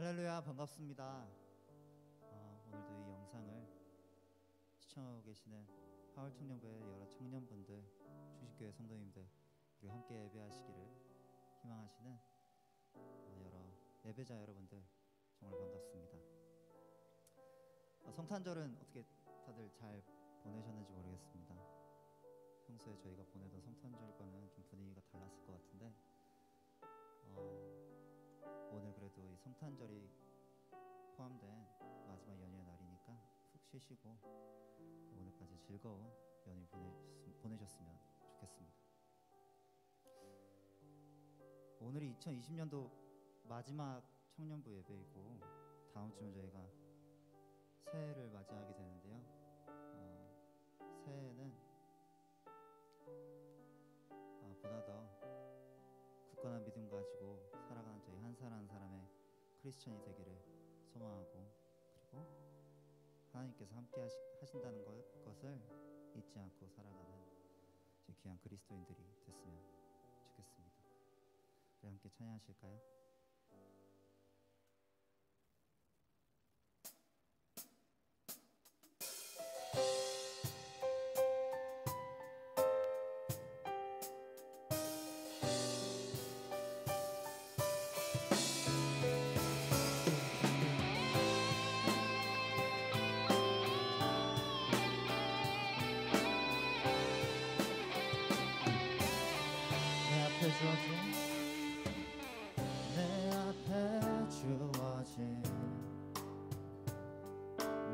할렐루야, 반갑습니다. 오늘도 이 영상을 시청하고 계시는 하월청년부의 여러 청년분들, 주식교회 성도님들, 그리고 함께 예배하시기를 희망하시는 여러 예배자 여러분들 정말 반갑습니다. 성탄절은 어떻게 다들 잘 보내셨는지 모르겠습니다. 평소에 저희가 보내던 성탄절과는 좀 분위기가 달랐을 것 같은데 오늘 그래도 이 성탄절이 포함된 마지막 연휴의 날이니까 푹 쉬시고 오늘까지 즐거운 연휴 보내셨으면 좋겠습니다. 오늘이 2020년도 마지막 청년부 예배이고 다음 주면 저희가 새해를 맞이하게 되는데요. 새해는 보다 더 굳건한 믿음 가지고 살아가는 저희 한 사람 한 사람의 크리스천이 되기를 소망하고, 그리고 하나님께서 함께 하신다는 것을 잊지 않고 살아가는 저희 귀한 그리스도인들이 됐으면 좋겠습니다. 우리 함께 찬양하실까요? 내 앞에 주어진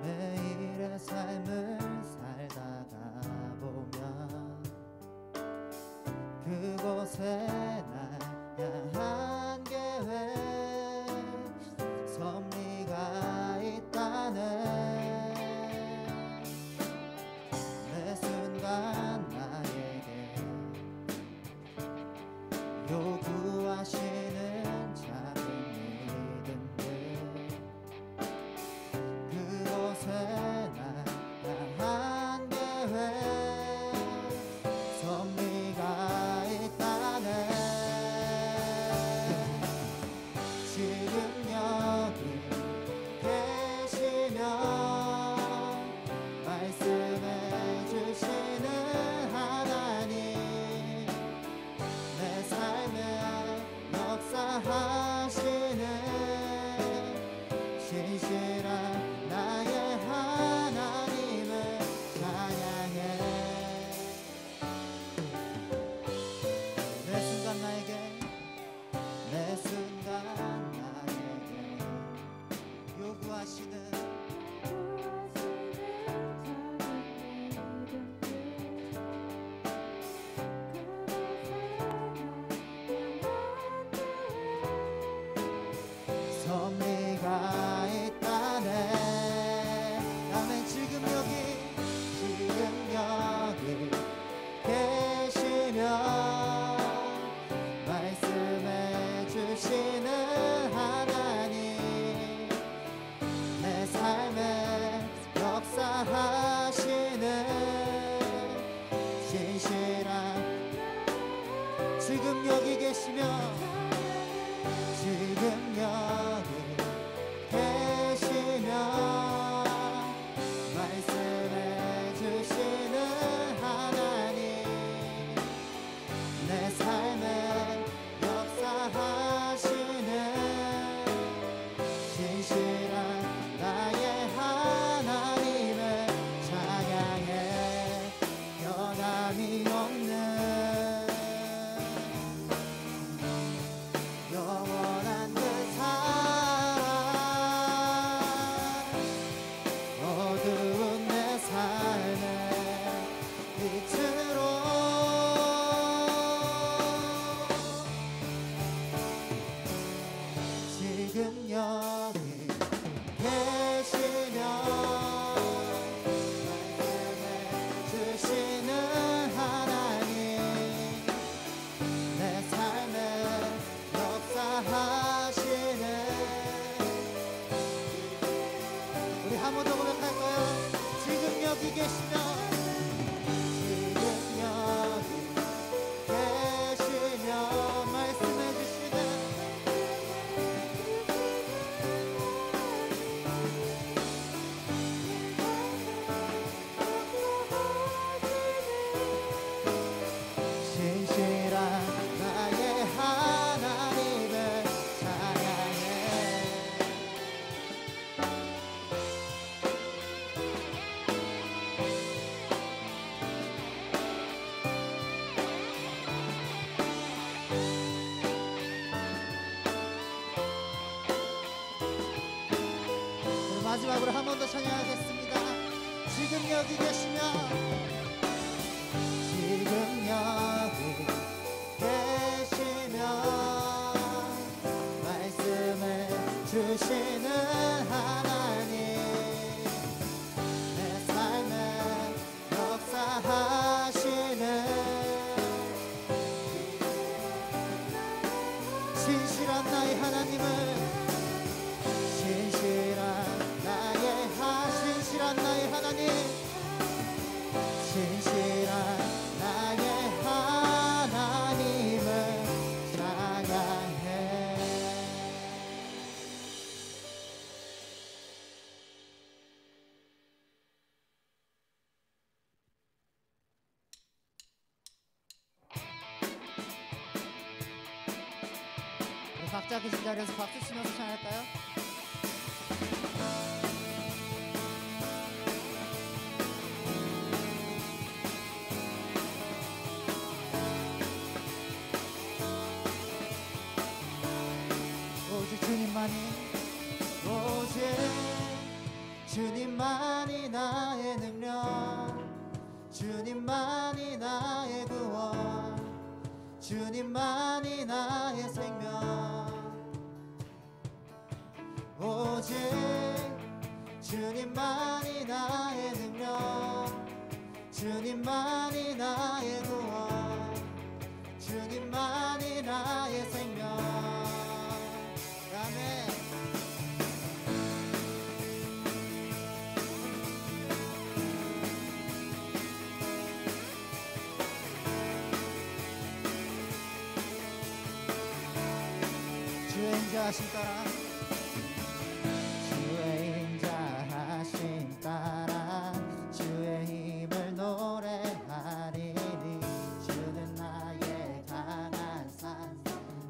매일의 삶을 살다가 보면 그곳에 날 향한 계획, 섭리가 있다네. 매 순간 나에게 요구하시는 작은 믿음들, 그곳에 날 향한 계획, 섭리가 있다네. 지금 여기 계시면 말씀해 주시는 하나님, 내 삶에 역사하시는 신실한 나의 하나님을 찬양해. 매 순간 나에게, 매 순간 나에게 요구하시는 섭리가 있다네. 아멘. 지금 여기 계시면 말씀해 주시는 하나님, 내 삶에 역사하시는 신실한, 지금 여기 계시면, 지금 여기 마지막으로 한 번 더 찬양하겠습니다. 지금 여기 계시면, 지금 여기 계시면 말씀을 주시는 하나님, 내 삶에 역사하시는 신실한 나의 하나님을, 신실한 나의 하나님, 신실한 나의 하나님을 찬양해. 우리 각자 계신 자리에서 박수 치면서 찬양할까요? 오직 주님만이 나의 능력, 주님만이 나의 구원, 주님만이 나의 생명. 오직 주님만이 나의 능력, 주님만이 나의 구원, 주님만이 나의 생명. 아멘. 주의 인자하심 따라, 주의 인자하심 따라 주의 힘을 노래하리니, 주는 나의 강한 산,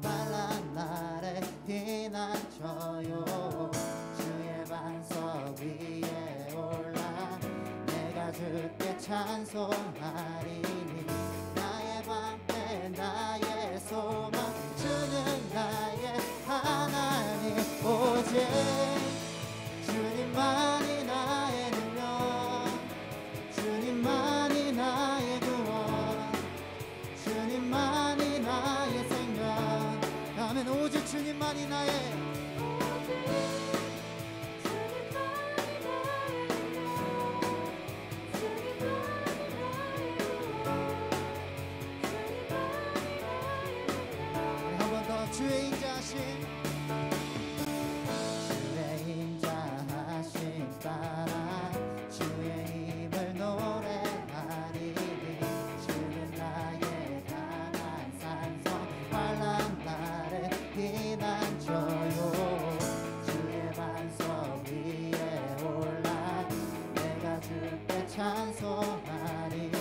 빨란 날에 피난처요. 주의 반석 위에 올라 내가 주께 찬송하리니, 나의 방패 나의 소망, 주는 나의 하나님. 오직 주님만이 나의 능력, 주님만이 나의 구원, 주님만이 나의 생명. 아멘. 오직 주님만이 나의, 주의 인자하심, 주의 인자하심 따라 주의 힘을 노래하리니, 주는 나의 강한 산성, 환난 날에 피난처요. 주의 반석 위에 올라 내가 주께 찬송하리니,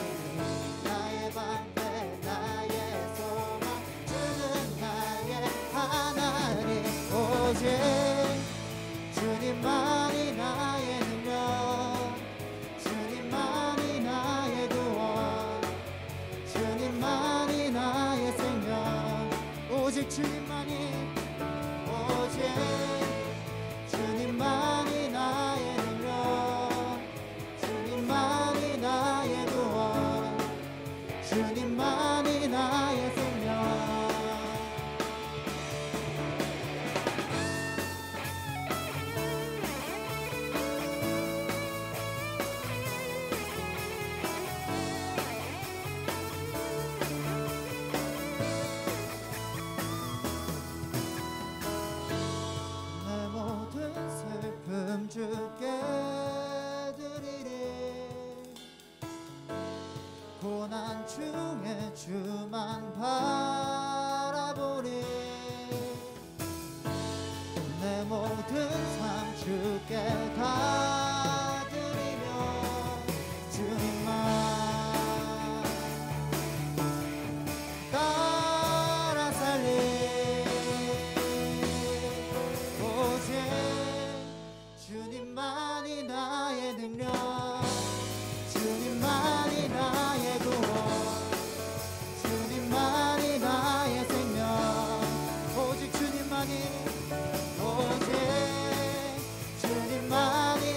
나의 방패 나의 소망, 주는 나의 하나님. 오직 주님만이 나의 능력, 주님만이 나의 구원, 주님만이 나의 생명. 오직 주님만이, 오직 주님만이 나의 능력, 주님만이 나의 구원, 주님만이 나의 생명. 주께 드리리, 고난 중에 주만 바라보리. 내 모든 삶 주께 다 드리며, 주님만 따라 살리. 주님만이 나의 능력, 주님만이 나의 구원, 주님만이 나의 생명. 오직 주님만이, 오직 주님만이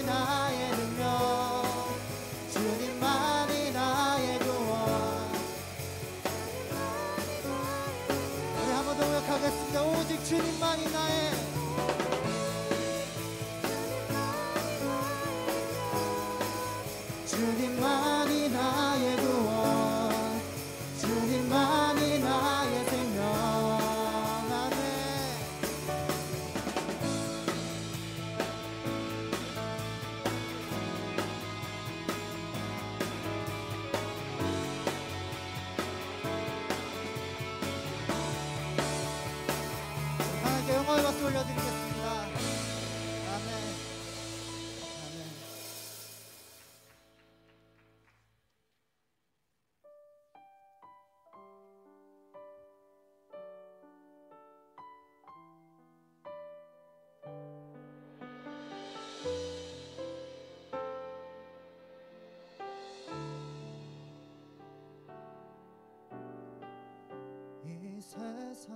세상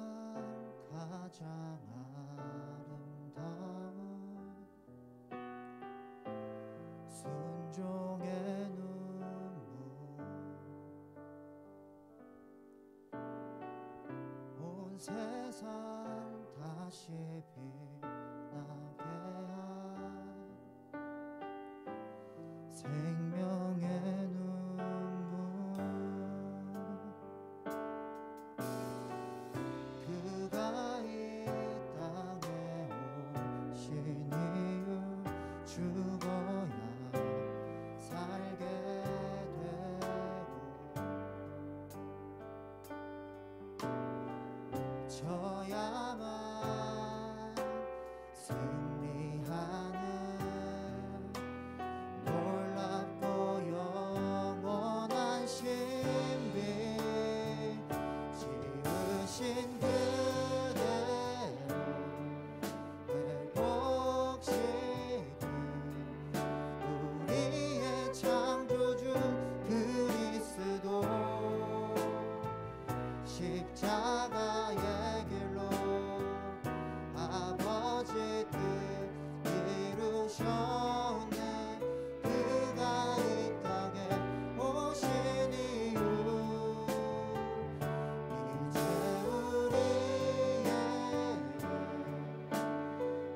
가장 아름다운 순종의 눈물 온 세상 다시 빛나게 한 생명의 눈물 그가 이 땅에 오신 이유 죽어야 살게 되고 저야만 승리하는 놀랍고 영원한 신비 지으신 그대로 회복시킨 우리의 창조주 그리스도 십자가의 길로 아버지 뜻 이루셨네 그가 이 땅에 오신 이유 이제 우리에게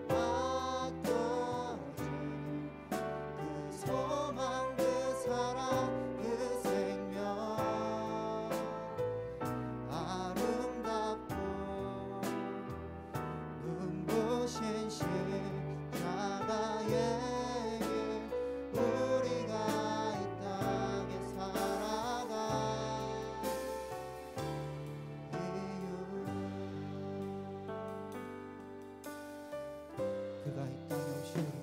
맡겨진 그 소망 그 사랑 그 생명 아름답고 눈부신 십자가의 길 우리가 이 땅에 살아갈 이유 그가 이 땅에 오신 이유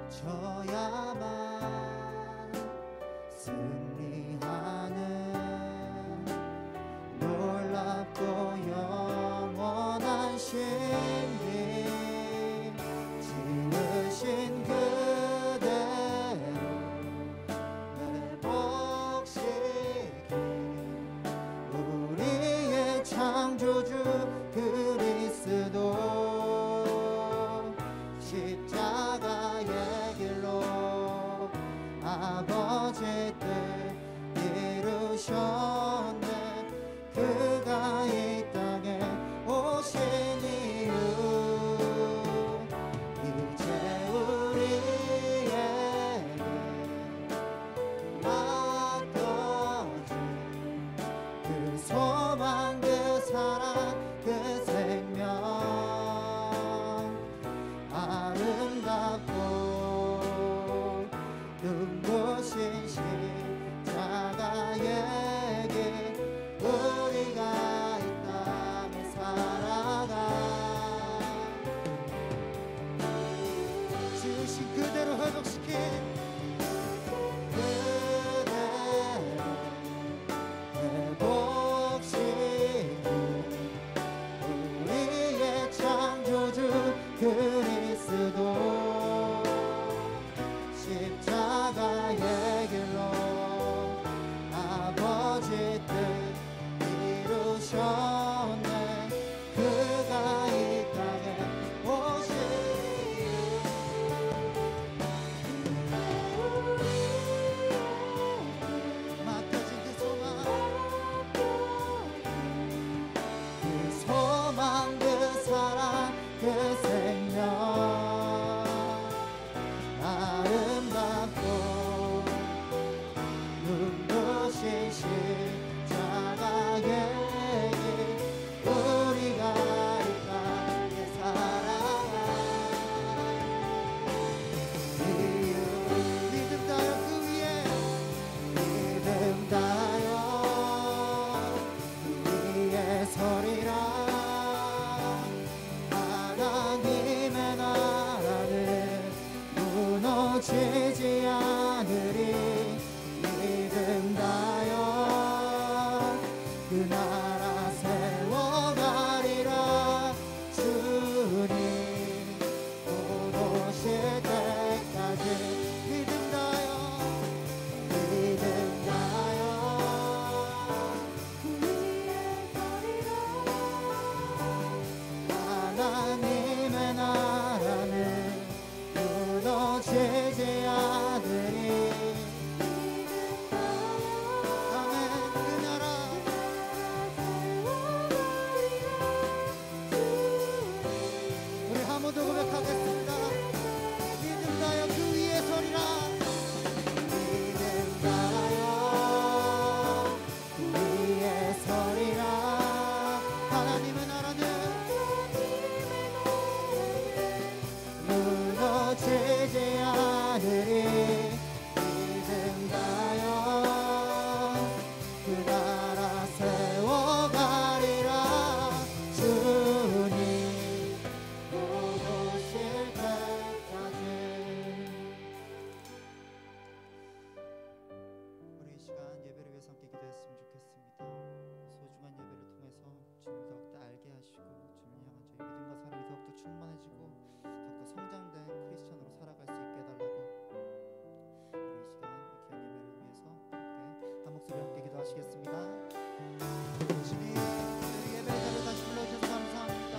저야만 승리하는 놀랍고 영원한 신비 지으신 그대로 회복시킨 우리의 창조주 그리스도 십자가의 길로 아버지 뜻 이루셨네 그가 이 땅에 오신 이유 이제 우리에게 맡겨진 그 소망 그 사랑 그 생명 아름답고 눈부신 십자가의 길 기도하시겠습니다. 주님, 우리 예배자를 다시 불러주셔서 감사합니다.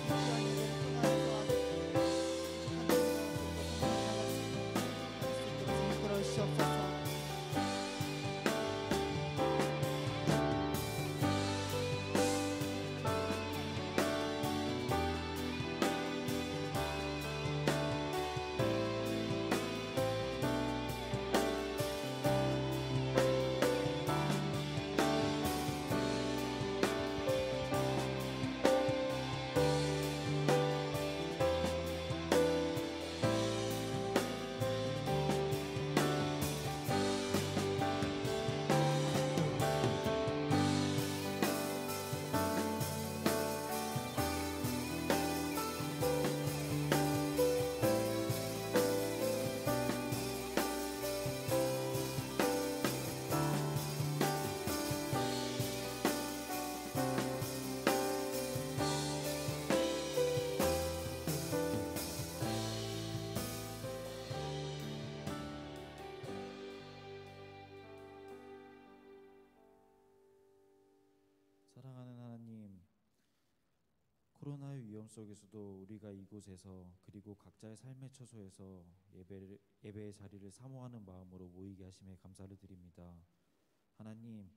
귀한 예배를 통하여서 이끌어 주시옵소서. 사랑하는 하나님, 코로나의 위험 속에서도 우리가 이곳에서 그리고 각자의 삶의 처소에서 예배의 자리를 사모하는 마음으로 모이게 하심에 감사를 드립니다. 하나님,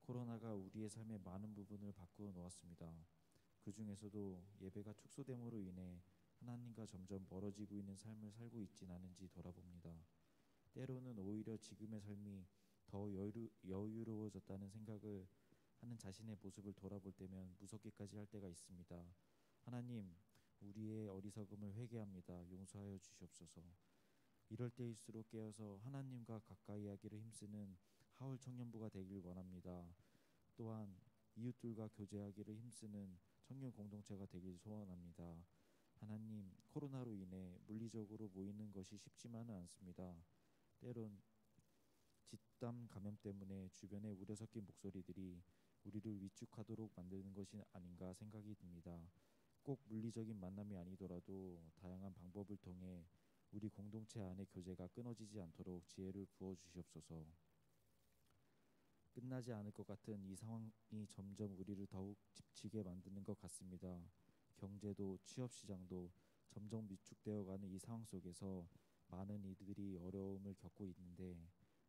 코로나가 우리의 삶의 많은 부분을 바꾸어 놓았습니다. 그 중에서도 예배가 축소됨으로 인해 하나님과 점점 멀어지고 있는 삶을 살고 있진 않은지 돌아봅니다. 때로는 오히려 지금의 삶이 더 여유로워졌다는 생각을 하는 자신의 모습을 돌아볼 때면 무섭기까지 할 때가 있습니다. 하나님, 우리의 어리석음을 회개합니다. 용서하여 주시옵소서. 이럴 때일수록 깨어서 하나님과 가까이 하기를 힘쓰는 하울 청년부가 되길 원합니다. 또한 이웃들과 교제하기를 힘쓰는 청년 공동체가 되길 소원합니다. 하나님, 코로나로 인해 물리적으로 모이는 것이 쉽지만은 않습니다. 때론 집단 감염 때문에 주변에 우려 섞인 목소리들이 우리를 위축하도록 만드는 것이 아닌가 생각이 듭니다. 꼭 물리적인 만남이 아니더라도 다양한 방법을 통해 우리 공동체 안의 교제가 끊어지지 않도록 지혜를 부어 주시옵소서. 끝나지 않을 것 같은 이 상황이 점점 우리를 더욱 지치게 만드는 것 같습니다. 경제도 취업 시장도 점점 위축되어가는 이 상황 속에서 많은 이들이 어려움을 겪고 있는데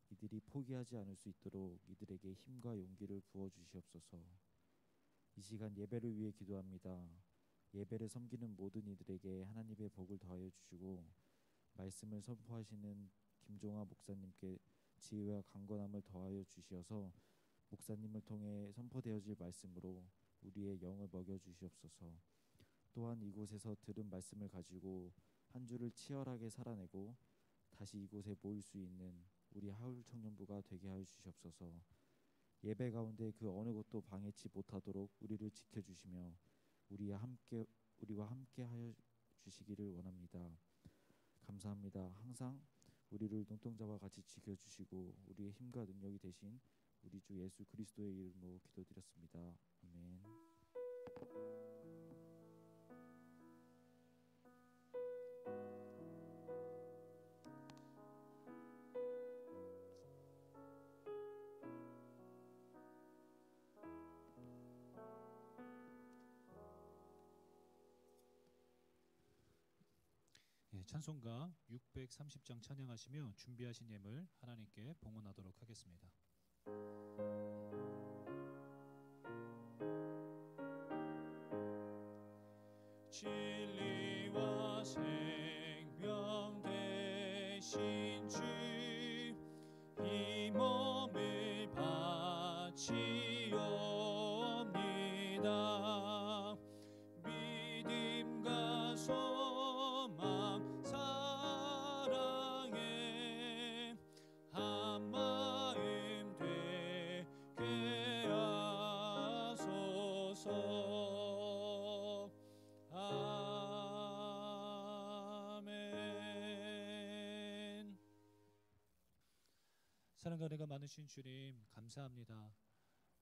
이들이 포기하지 않을 수 있도록 이들에게 힘과 용기를 부어 주시옵소서. 이 시간 예배를 위해 기도합니다. 예배를 섬기는 모든 이들에게 하나님의 복을 더하여 주시고 말씀을 선포하시는 김종화 목사님께 지혜와 강건함을 더하여 주시어서 목사님을 통해 선포되어질 말씀으로 우리의 영을 먹여 주시옵소서. 또한 이곳에서 들은 말씀을 가지고 한 주를 치열하게 살아내고 다시 이곳에 모일 수 있는 우리 하울 청년부가 되게 하여 주시옵소서. 예배 가운데 그 어느 것도 방해치 못하도록 우리를 지켜주시며 우리와 함께 하여 주시기를 원합니다. 감사합니다. 항상 우리를 눈동자와 같이 지켜주시고 우리의 힘과 능력이 되신 우리 주 예수 그리스도의 이름으로 기도드렸습니다. 아멘. 찬송가 630장 찬양하시며 준비하신 예물 하나님께 봉헌하도록 하겠습니다. 진리와 생명 되신 주 이 몸을 바치옵니다. 믿음과 소망 사랑에 한 마음 되게 하소서. 아멘. 사랑과 은혜가 많으신 주님 감사합니다.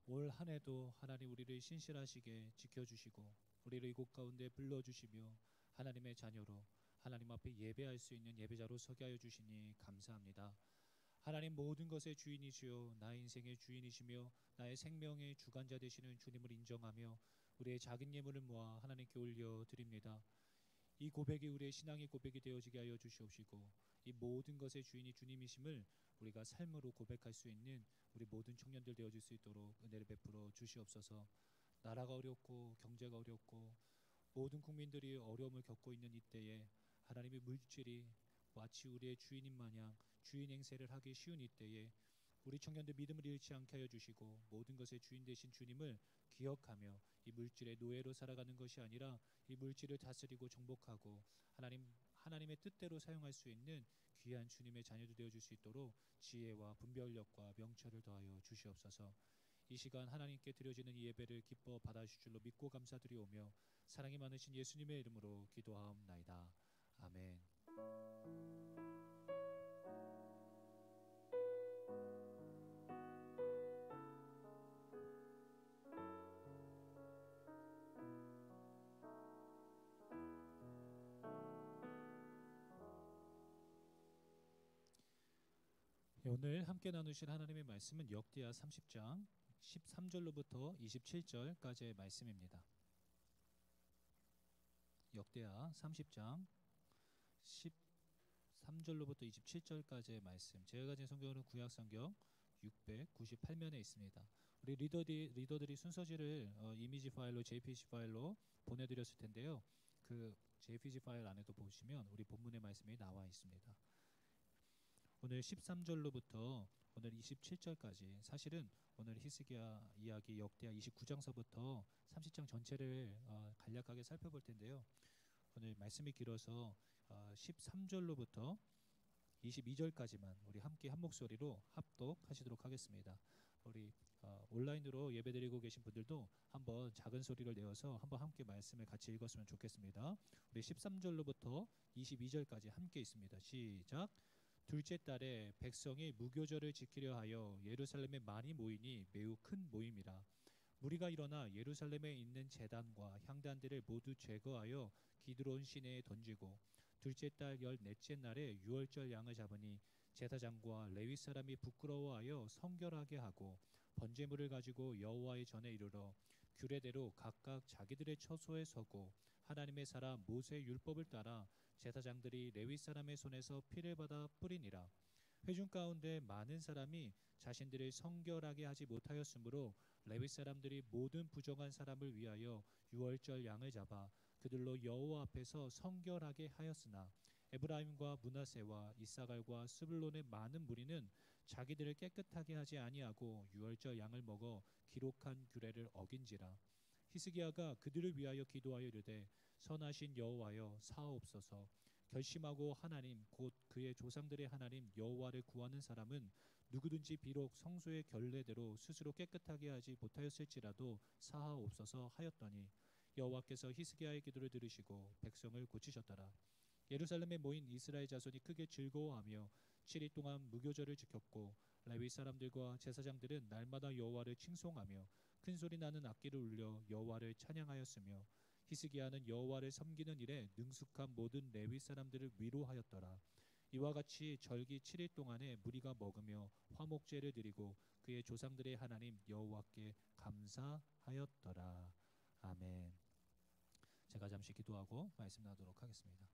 올 한 해도 하나님 우리를 신실하시게 지켜주시고 우리를 이곳 가운데 불러주시며 하나님의 자녀로 하나님 앞에 예배할 수 있는 예배자로 서게 하여 주시니 감사합니다. 하나님 모든 것의 주인이시요 나의 인생의 주인이시며 나의 생명의 주관자 되시는 주님을 인정하며 우리의 작은 예물을 모아 하나님께 올려 드립니다. 이 고백이 우리의 신앙의 고백이 되어지게 하여 주시옵시고 이 모든 것의 주인이 주님이심을 우리가 삶으로 고백할 수 있는 우리 모든 청년들 되어질 수 있도록 은혜를 베풀어 주시옵소서. 나라가 어렵고 경제가 어렵고 모든 국민들이 어려움을 겪고 있는 이때에 하나님의 물질이 마치 우리의 주인인 마냥 주인 행세를 하기 쉬운 이때에 우리 청년들 믿음을 잃지 않게 하여 주시고 모든 것의 주인 되신 주님을 기억하며 이 물질의 노예로 살아가는 것이 아니라 이 물질을 다스리고 정복하고 하나님의 뜻대로 사용할 수 있는 귀한 주님의 자녀도 되어줄 수 있도록 지혜와 분별력과 명철을 더하여 주시옵소서. 이 시간 하나님께 드려지는 이 예배를 기뻐 받아주실 줄로 믿고 감사드리오며 사랑이 많으신 예수님의 이름으로 기도하옵나이다. 아멘. 오늘 함께 나누실 하나님의 말씀은 역대하 30장 13절로부터 27절까지의 말씀입니다. 역대하 30장 13절로부터 27절까지의 말씀. 제가 가진 성경은 구약 성경 698면에 있습니다. 우리 리더들이 순서지를 이미지 파일로 JPG 파일로 보내드렸을 텐데요. 그 JPG 파일 안에도 보시면 우리 본문의 말씀이 나와 있습니다. 오늘 13절로부터 오늘 27절까지 사실은 오늘 히스기야 이야기 역대하 29장서부터 30장 전체를 간략하게 살펴볼 텐데요. 오늘 말씀이 길어서 13절로부터 22절까지만 우리 함께 한 목소리로 합독하시도록 하겠습니다. 우리 온라인으로 예배드리고 계신 분들도 한번 작은 소리를 내어서 한번 함께 말씀을 같이 읽었으면 좋겠습니다. 우리 13절로부터 22절까지 함께 있습니다. 시작. 둘째 달에 백성이 무교절을 지키려 하여 예루살렘에 많이 모이니 매우 큰 모임이라. 무리가 일어나 예루살렘에 있는 제단과 향단들을 모두 제거하여 기드론 시내에 던지고 둘째 달 14째 날에 유월절 양을 잡으니 제사장과 레위 사람이 부끄러워하여 성결하게 하고 번제물을 가지고 여호와의 전에 이르러 규례대로 각각 자기들의 처소에 서고 하나님의 사람 모세의 율법을 따라 제사장들이 레위 사람의 손에서 피를 받아 뿌리니라. 회중 가운데 많은 사람이 자신들을 성결하게 하지 못하였으므로 레위 사람들이 모든 부정한 사람을 위하여 유월절 양을 잡아 그들로 여호와 앞에서 성결하게 하였으나 에브라임과 므낫세와 이사갈과 스불론의 많은 무리는 자기들을 깨끗하게 하지 아니하고 유월절 양을 먹어 기록한 규례를 어긴지라. 히스기야가 그들을 위하여 기도하여 이르되 선하신 여호와여 사하옵소서. 결심하고 하나님 곧 그의 조상들의 하나님 여호와를 구하는 사람은 누구든지 비록 성소의 결례대로 스스로 깨끗하게 하지 못하였을지라도 사하옵소서 하였더니 여호와께서 히스기야의 기도를 들으시고 백성을 고치셨더라. 예루살렘에 모인 이스라엘 자손이 크게 즐거워하며 7일 동안 무교절을 지켰고 레위 사람들과 제사장들은 날마다 여호와를 칭송하며 큰 소리 나는 악기를 울려 여호와를 찬양하였으며 히스기야는 여호와를 섬기는 일에 능숙한 모든 레위 사람들을 위로하였더라. 이와 같이 절기 7일 동안에 무리가 먹으며 화목제를 드리고 그의 조상들의 하나님 여호와께 감사하였더라. 아멘. 제가 잠시 기도하고 말씀 나누도록 하겠습니다.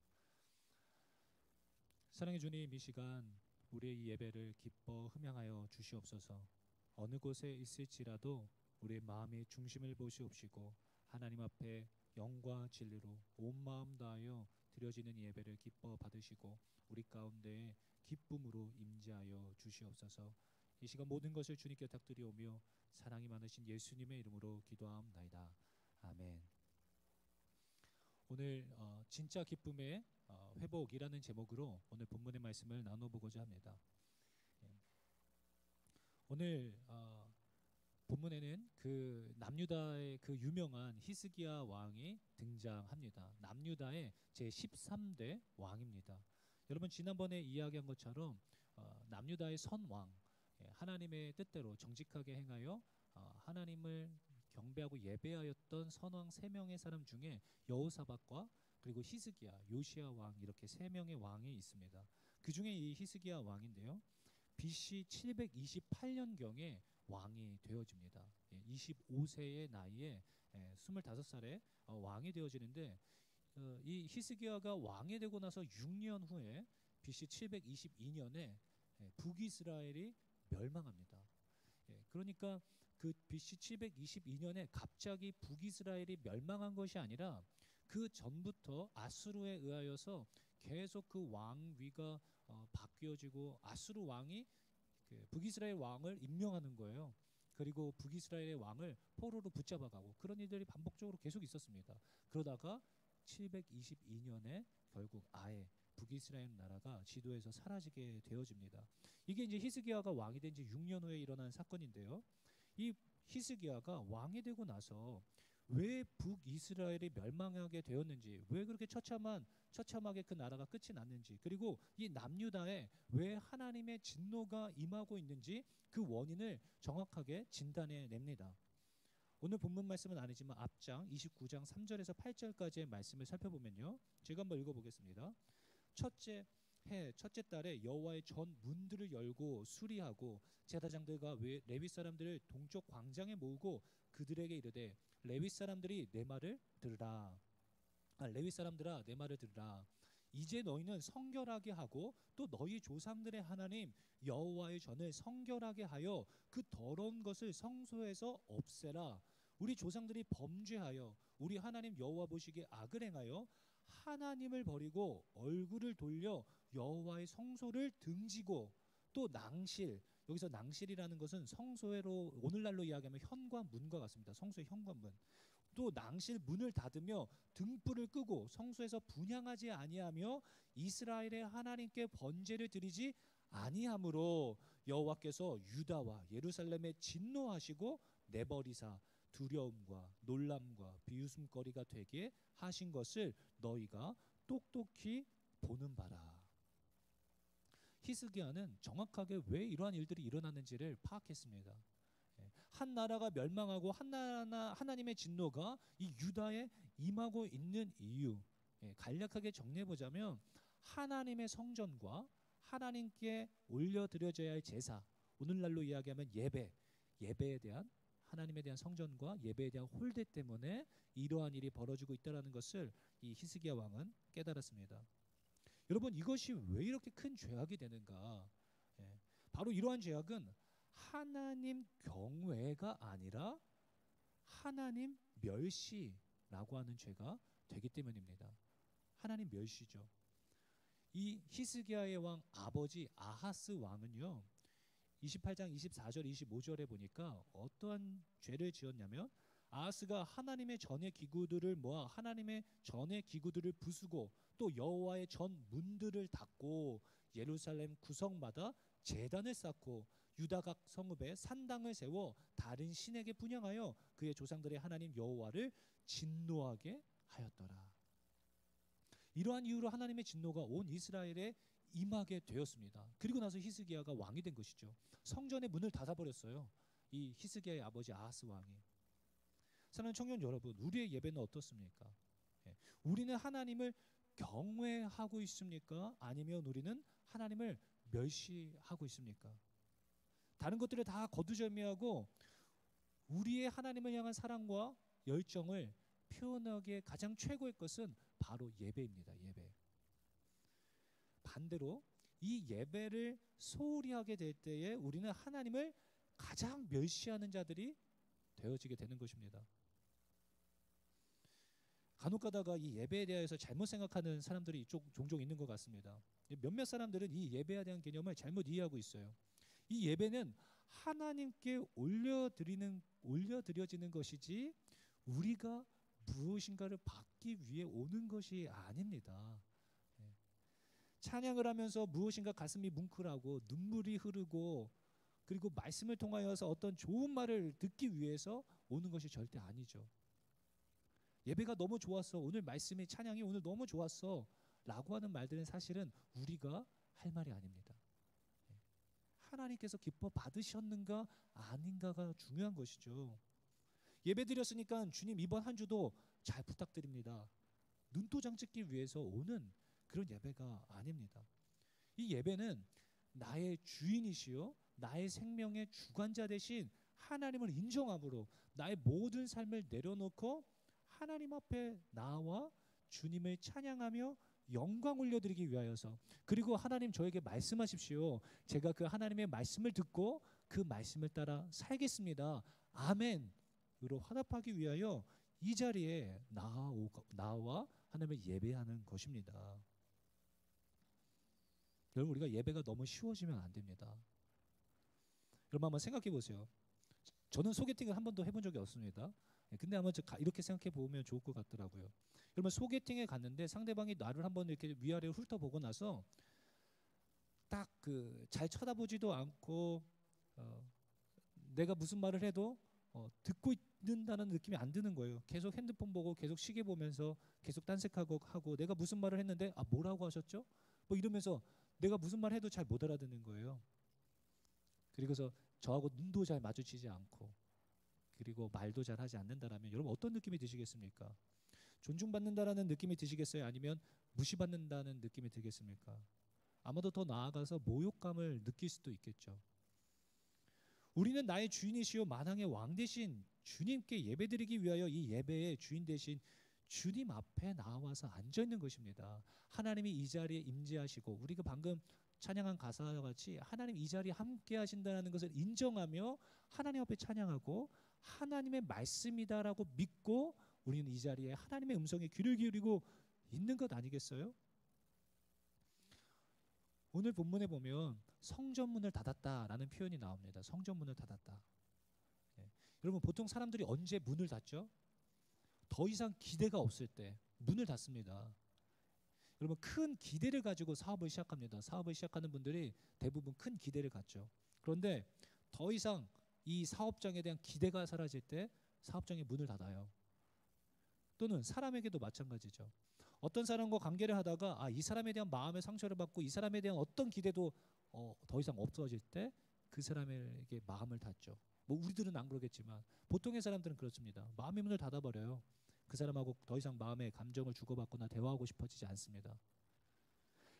사랑의 주님, 이 시간 우리의 이 예배를 기뻐 흠양하여 주시옵소서. 어느 곳에 있을지라도 우리의 마음의 중심을 보시옵시고 하나님 앞에 영과 진리로 온 마음 다하여 드려지는 예배를 기뻐 받으시고 우리 가운데 기쁨으로 임재하여 주시옵소서. 이 시간 모든 것을 주님께 탁드리오며 사랑이 많으신 예수님의 이름으로 기도하옵나이다. 아멘. 오늘 진짜 기쁨의 회복이라는 제목으로 오늘 본문의 말씀을 나눠보고자 합니다. 오늘 본문에는 그 남유다의 그 유명한 히스기야 왕이 등장합니다. 남유다의 제13대 왕입니다. 여러분 지난번에 이야기한 것처럼 남유다의 선왕, 하나님의 뜻대로 정직하게 행하여 하나님을 경배하고 예배하였던 선왕 3명의 사람 중에 여호사밧과 그리고 히스기야, 요시야 왕 이렇게 3명의 왕이 있습니다. 그 중에 이 히스기야 왕인데요. BC 728년경에 왕이 되어집니다. 25세의 나이에 25살에 왕이 되어지는데 이 히스기야가 왕이 되고 나서 6년 후에 BC 722년에 북이스라엘이 멸망합니다. 그러니까 그 BC 722년에 갑자기 북이스라엘이 멸망한 것이 아니라 그 전부터 아수르에 의하여서 계속 그 왕위가 바뀌어지고 아수르 왕이 그 북이스라엘 왕을 임명하는 거예요. 그리고 북이스라엘의 왕을 포로로 붙잡아가고 그런 일들이 반복적으로 계속 있었습니다. 그러다가 722년에 결국 아예 북이스라엘 나라가 지도에서 사라지게 되어집니다. 이게 이제 히스기야가 왕이 된 지 6년 후에 일어난 사건인데요. 이 히스기야가 왕이 되고 나서 왜 북이스라엘이 멸망하게 되었는지, 왜 그렇게 처참하게 그 나라가 끝이 났는지, 그리고 이 남유다에 왜 하나님의 진노가 임하고 있는지 그 원인을 정확하게 진단해 냅니다. 오늘 본문 말씀은 아니지만 앞장 29장 3절에서 8절까지의 말씀을 살펴보면요. 제가 한번 읽어보겠습니다. 첫째 달에 여호와의 전 문들을 열고 수리하고 제사장들과 레위 사람들을 동쪽 광장에 모으고 그들에게 이르되 레위 사람들이 내 말을 들으라. 레위 사람들아 내 말을 들으라. 이제 너희는 성결하게 하고 또 너희 조상들의 하나님 여호와의 전을 성결하게 하여 그 더러운 것을 성소에서 없애라. 우리 조상들이 범죄하여 우리 하나님 여호와 보시기에 악을 행하여 하나님을 버리고 얼굴을 돌려 여호와의 성소를 등지고 또 낭실, 여기서 낭실이라는 것은 성소로 오늘날로 이야기하면 현관문과 같습니다. 성소의 현관문. 또 낭실 문을 닫으며 등불을 끄고 성소에서 분향하지 아니하며 이스라엘의 하나님께 번제를 드리지 아니하므로 여호와께서 유다와 예루살렘에 진노하시고 내버리사 두려움과 놀람과 비웃음거리가 되게 하신 것을 너희가 똑똑히 보는 바라. 히스기야는 정확하게 왜 이러한 일들이 일어났는지를 파악했습니다. 한 나라가 멸망하고 하나님의 진노가 이 유다에 임하고 있는 이유, 간략하게 정리해보자면 하나님의 성전과 하나님께 올려드려져야 할 제사, 오늘날로 이야기하면 예배에 대한 하나님에 대한 성전과 예배에 대한 홀대 때문에 이러한 일이 벌어지고 있다는 것을 이 히스기야 왕은 깨달았습니다. 여러분, 이것이 왜 이렇게 큰 죄악이 되는가? 바로 이러한 죄악은 하나님 경외가 아니라 하나님 멸시라고 하는 죄가 되기 때문입니다. 하나님 멸시죠. 이 히스기야의 왕 아버지 아하스 왕은요, 28장 24절 25절에 보니까 어떠한 죄를 지었냐면 아하스가 하나님의 전의 기구들을 모아 하나님의 전의 기구들을 부수고 또 여호와의 전 문들을 닫고 예루살렘 구석마다 제단을 쌓고 유다 각 성읍에 산당을 세워 다른 신에게 분향하여 그의 조상들의 하나님 여호와를 진노하게 하였더라. 이러한 이유로 하나님의 진노가 온 이스라엘에 임하게 되었습니다. 그리고 나서 히스기야가 왕이 된 것이죠. 성전의 문을 닫아버렸어요. 이 히스기야의 아버지 아하스 왕이. 사랑하는 청년 여러분, 우리의 예배는 어떻습니까? 우리는 하나님을 경외하고 있습니까? 아니면 우리는 하나님을 멸시하고 있습니까? 다른 것들을 다 거두절미하고 우리의 하나님을 향한 사랑과 열정을 표현하기에 가장 최고의 것은 바로 예배입니다. 예배. 반대로 이 예배를 소홀히 하게 될 때에 우리는 하나님을 가장 멸시하는 자들이 되어지게 되는 것입니다. 간혹 가다가 이 예배에 대해서 잘못 생각하는 사람들이 종종 있는 것 같습니다. 몇몇 사람들은 이 예배에 대한 개념을 잘못 이해하고 있어요. 이 예배는 하나님께 올려드려지는 것이지 우리가 무엇인가를 받기 위해 오는 것이 아닙니다. 찬양을 하면서 무엇인가 가슴이 뭉클하고 눈물이 흐르고 그리고 말씀을 통하여서 어떤 좋은 말을 듣기 위해서 오는 것이 절대 아니죠. 예배가 너무 좋았어, 오늘 말씀의 찬양이 오늘 너무 좋았어 라고 하는 말들은 사실은 우리가 할 말이 아닙니다. 하나님께서 기뻐 받으셨는가 아닌가가 중요한 것이죠. 예배 드렸으니까 주님 이번 한 주도 잘 부탁드립니다, 눈도장 찍기 위해서 오는 그런 예배가 아닙니다. 이 예배는 나의 주인이시요 나의 생명의 주관자 되신 하나님을 인정함으로 나의 모든 삶을 내려놓고 하나님 앞에 나와 주님을 찬양하며 영광 올려드리기 위하여서, 그리고 하나님 저에게 말씀하십시오. 제가 그 하나님의 말씀을 듣고 그 말씀을 따라 살겠습니다. 아멘으로 화답하기 위하여 이 자리에 나와 하나님을 예배하는 것입니다. 여러분, 우리가 예배가 너무 쉬워지면 안 됩니다. 여러분 한번 생각해 보세요. 저는 소개팅을 한 번도 해본 적이 없습니다. 근데 한번 이렇게 생각해 보면 좋을 것 같더라고요. 여러분, 소개팅에 갔는데 상대방이 나를 한번 이렇게 위아래로 훑어보고 나서 딱 그 잘 쳐다보지도 않고 내가 무슨 말을 해도 듣고 있는다는 느낌이 안 드는 거예요. 계속 핸드폰 보고 계속 시계 보면서 계속 딴색하고 하고, 내가 무슨 말을 했는데 뭐라고 하셨죠? 뭐 이러면서 내가 무슨 말 해도 잘 못 알아듣는 거예요. 그리고서 저하고 눈도 잘 마주치지 않고, 그리고 말도 잘 하지 않는다라면 여러분 어떤 느낌이 드시겠습니까? 존중받는다라는 느낌이 드시겠어요? 아니면 무시받는다는 느낌이 들겠습니까? 아마도 더 나아가서 모욕감을 느낄 수도 있겠죠. 우리는 나의 주인이시요 만왕의 왕 되신 주님께 예배드리기 위하여 이 예배의 주인 되신 주님 앞에 나와서 앉아 있는 것입니다. 하나님이 이 자리에 임재하시고, 우리가 방금 찬양한 가사와 같이 하나님 이 자리에 함께 하신다는 것을 인정하며 하나님 앞에 찬양하고 하나님의 말씀이다라고 믿고 우리는 이 자리에 하나님의 음성에 귀를 기울이고 있는 것 아니겠어요? 오늘 본문에 보면 성전문을 닫았다라는 표현이 나옵니다. 성전문을 닫았다. 여러분, 보통 사람들이 언제 문을 닫죠? 더 이상 기대가 없을 때 문을 닫습니다. 여러분, 큰 기대를 가지고 사업을 시작합니다. 사업을 시작하는 분들이 대부분 큰 기대를 갖죠. 그런데 더 이상 이 사업장에 대한 기대가 사라질 때 사업장의 문을 닫아요. 또는 사람에게도 마찬가지죠. 어떤 사람과 관계를 하다가 이 사람에 대한 마음의 상처를 받고 이 사람에 대한 어떤 기대도 더 이상 없어질 때 그 사람에게 마음을 닫죠. 뭐 우리들은 안 그러겠지만 보통의 사람들은 그렇습니다. 마음의 문을 닫아버려요. 그 사람하고 더 이상 마음의 감정을 주고받거나 대화하고 싶어지지 않습니다.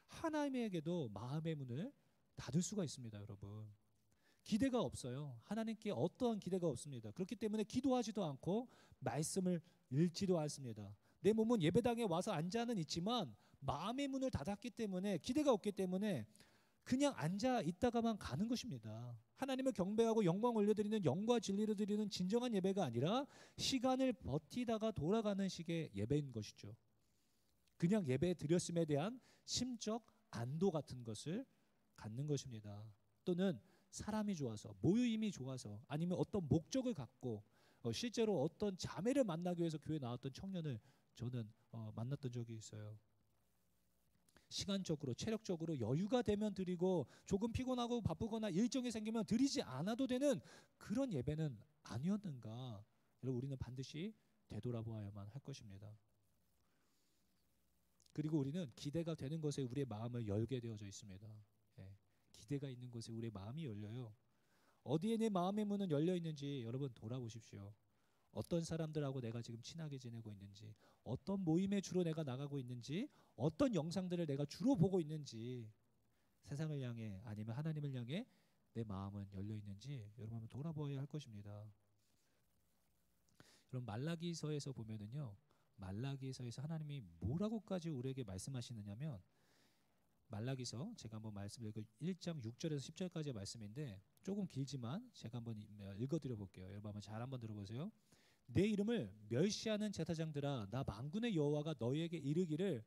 하나님에게도 마음의 문을 닫을 수가 있습니다. 여러분, 기대가 없어요. 하나님께 어떠한 기대가 없습니다. 그렇기 때문에 기도하지도 않고 말씀을 읽지도 않습니다. 내 몸은 예배당에 와서 앉아는 있지만 마음의 문을 닫았기 때문에, 기대가 없기 때문에 그냥 앉아 있다가만 가는 것입니다. 하나님을 경배하고 영광 올려드리는, 영과 진리로 드리는 진정한 예배가 아니라 시간을 버티다가 돌아가는 식의 예배인 것이죠. 그냥 예배 드렸음에 대한 심적 안도 같은 것을 갖는 것입니다. 또는 사람이 좋아서, 모임이 좋아서, 아니면 어떤 목적을 갖고 실제로 어떤 자매를 만나기 위해서 교회에 나왔던 청년을 저는 만났던 적이 있어요. 시간적으로, 체력적으로 여유가 되면 드리고 조금 피곤하고 바쁘거나 일정이 생기면 드리지 않아도 되는 그런 예배는 아니었는가? 여러분, 우리는 반드시 되돌아보아야만 할 것입니다. 그리고 우리는 기대가 되는 것에 우리의 마음을 열게 되어져 있습니다. 기대가 있는 곳에 우리의 마음이 열려요. 어디에 내 마음의 문은 열려 있는지 여러분 돌아보십시오. 어떤 사람들하고 내가 지금 친하게 지내고 있는지, 어떤 모임에 주로 내가 나가고 있는지, 어떤 영상들을 내가 주로 보고 있는지, 세상을 향해 아니면 하나님을 향해 내 마음은 열려 있는지 여러분 한번 돌아보아야 할 것입니다. 여러분, 말라기서에서 보면은요, 말라기서에서 하나님이 뭐라고까지 우리에게 말씀하시느냐면, 말라기서 제가 한번 말씀을 1장 6절에서 10절까지의 말씀인데 조금 길지만 제가 한번 읽어드려 볼게요. 여러분 한번 들어보세요. 내 이름을 멸시하는 제사장들아, 나 만군의 여호와가 너희에게 이르기를,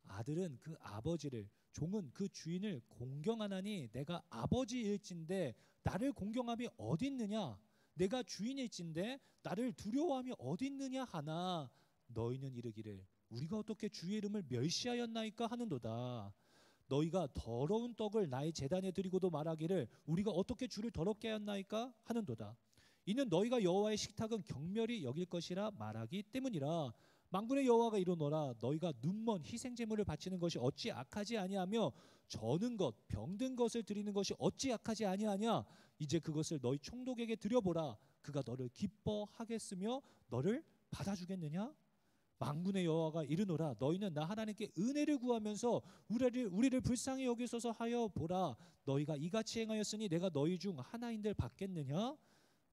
아들은 그 아버지를, 종은 그 주인을 공경하나니 내가 아버지일진데 나를 공경함이 어디 있느냐? 내가 주인일진데 나를 두려워함이 어디 있느냐 하나, 너희는 이르기를 우리가 어떻게 주의 이름을 멸시하였나이까 하는도다. 너희가 더러운 떡을 나의 제단에 드리고도 말하기를 우리가 어떻게 주를 더럽게 하였나이까 하는도다. 이는 너희가 여호와의 식탁은 경멸히 여길 것이라 말하기 때문이라. 만군의 여호와가 이르노라, 너희가 눈먼 희생 제물을 바치는 것이 어찌 악하지 아니하며 저는 것 병든 것을 드리는 것이 어찌 악하지 아니하냐? 이제 그것을 너희 총독에게 드려보라. 그가 너를 기뻐하겠으며 너를 받아주겠느냐? 만군의 여호와가 이르노라 너희는 나 하나님께 은혜를 구하면서 우리를 불쌍히 여기소서 하여 보라. 너희가 이같이 행하였으니 내가 너희 중 하나인들 받겠느냐?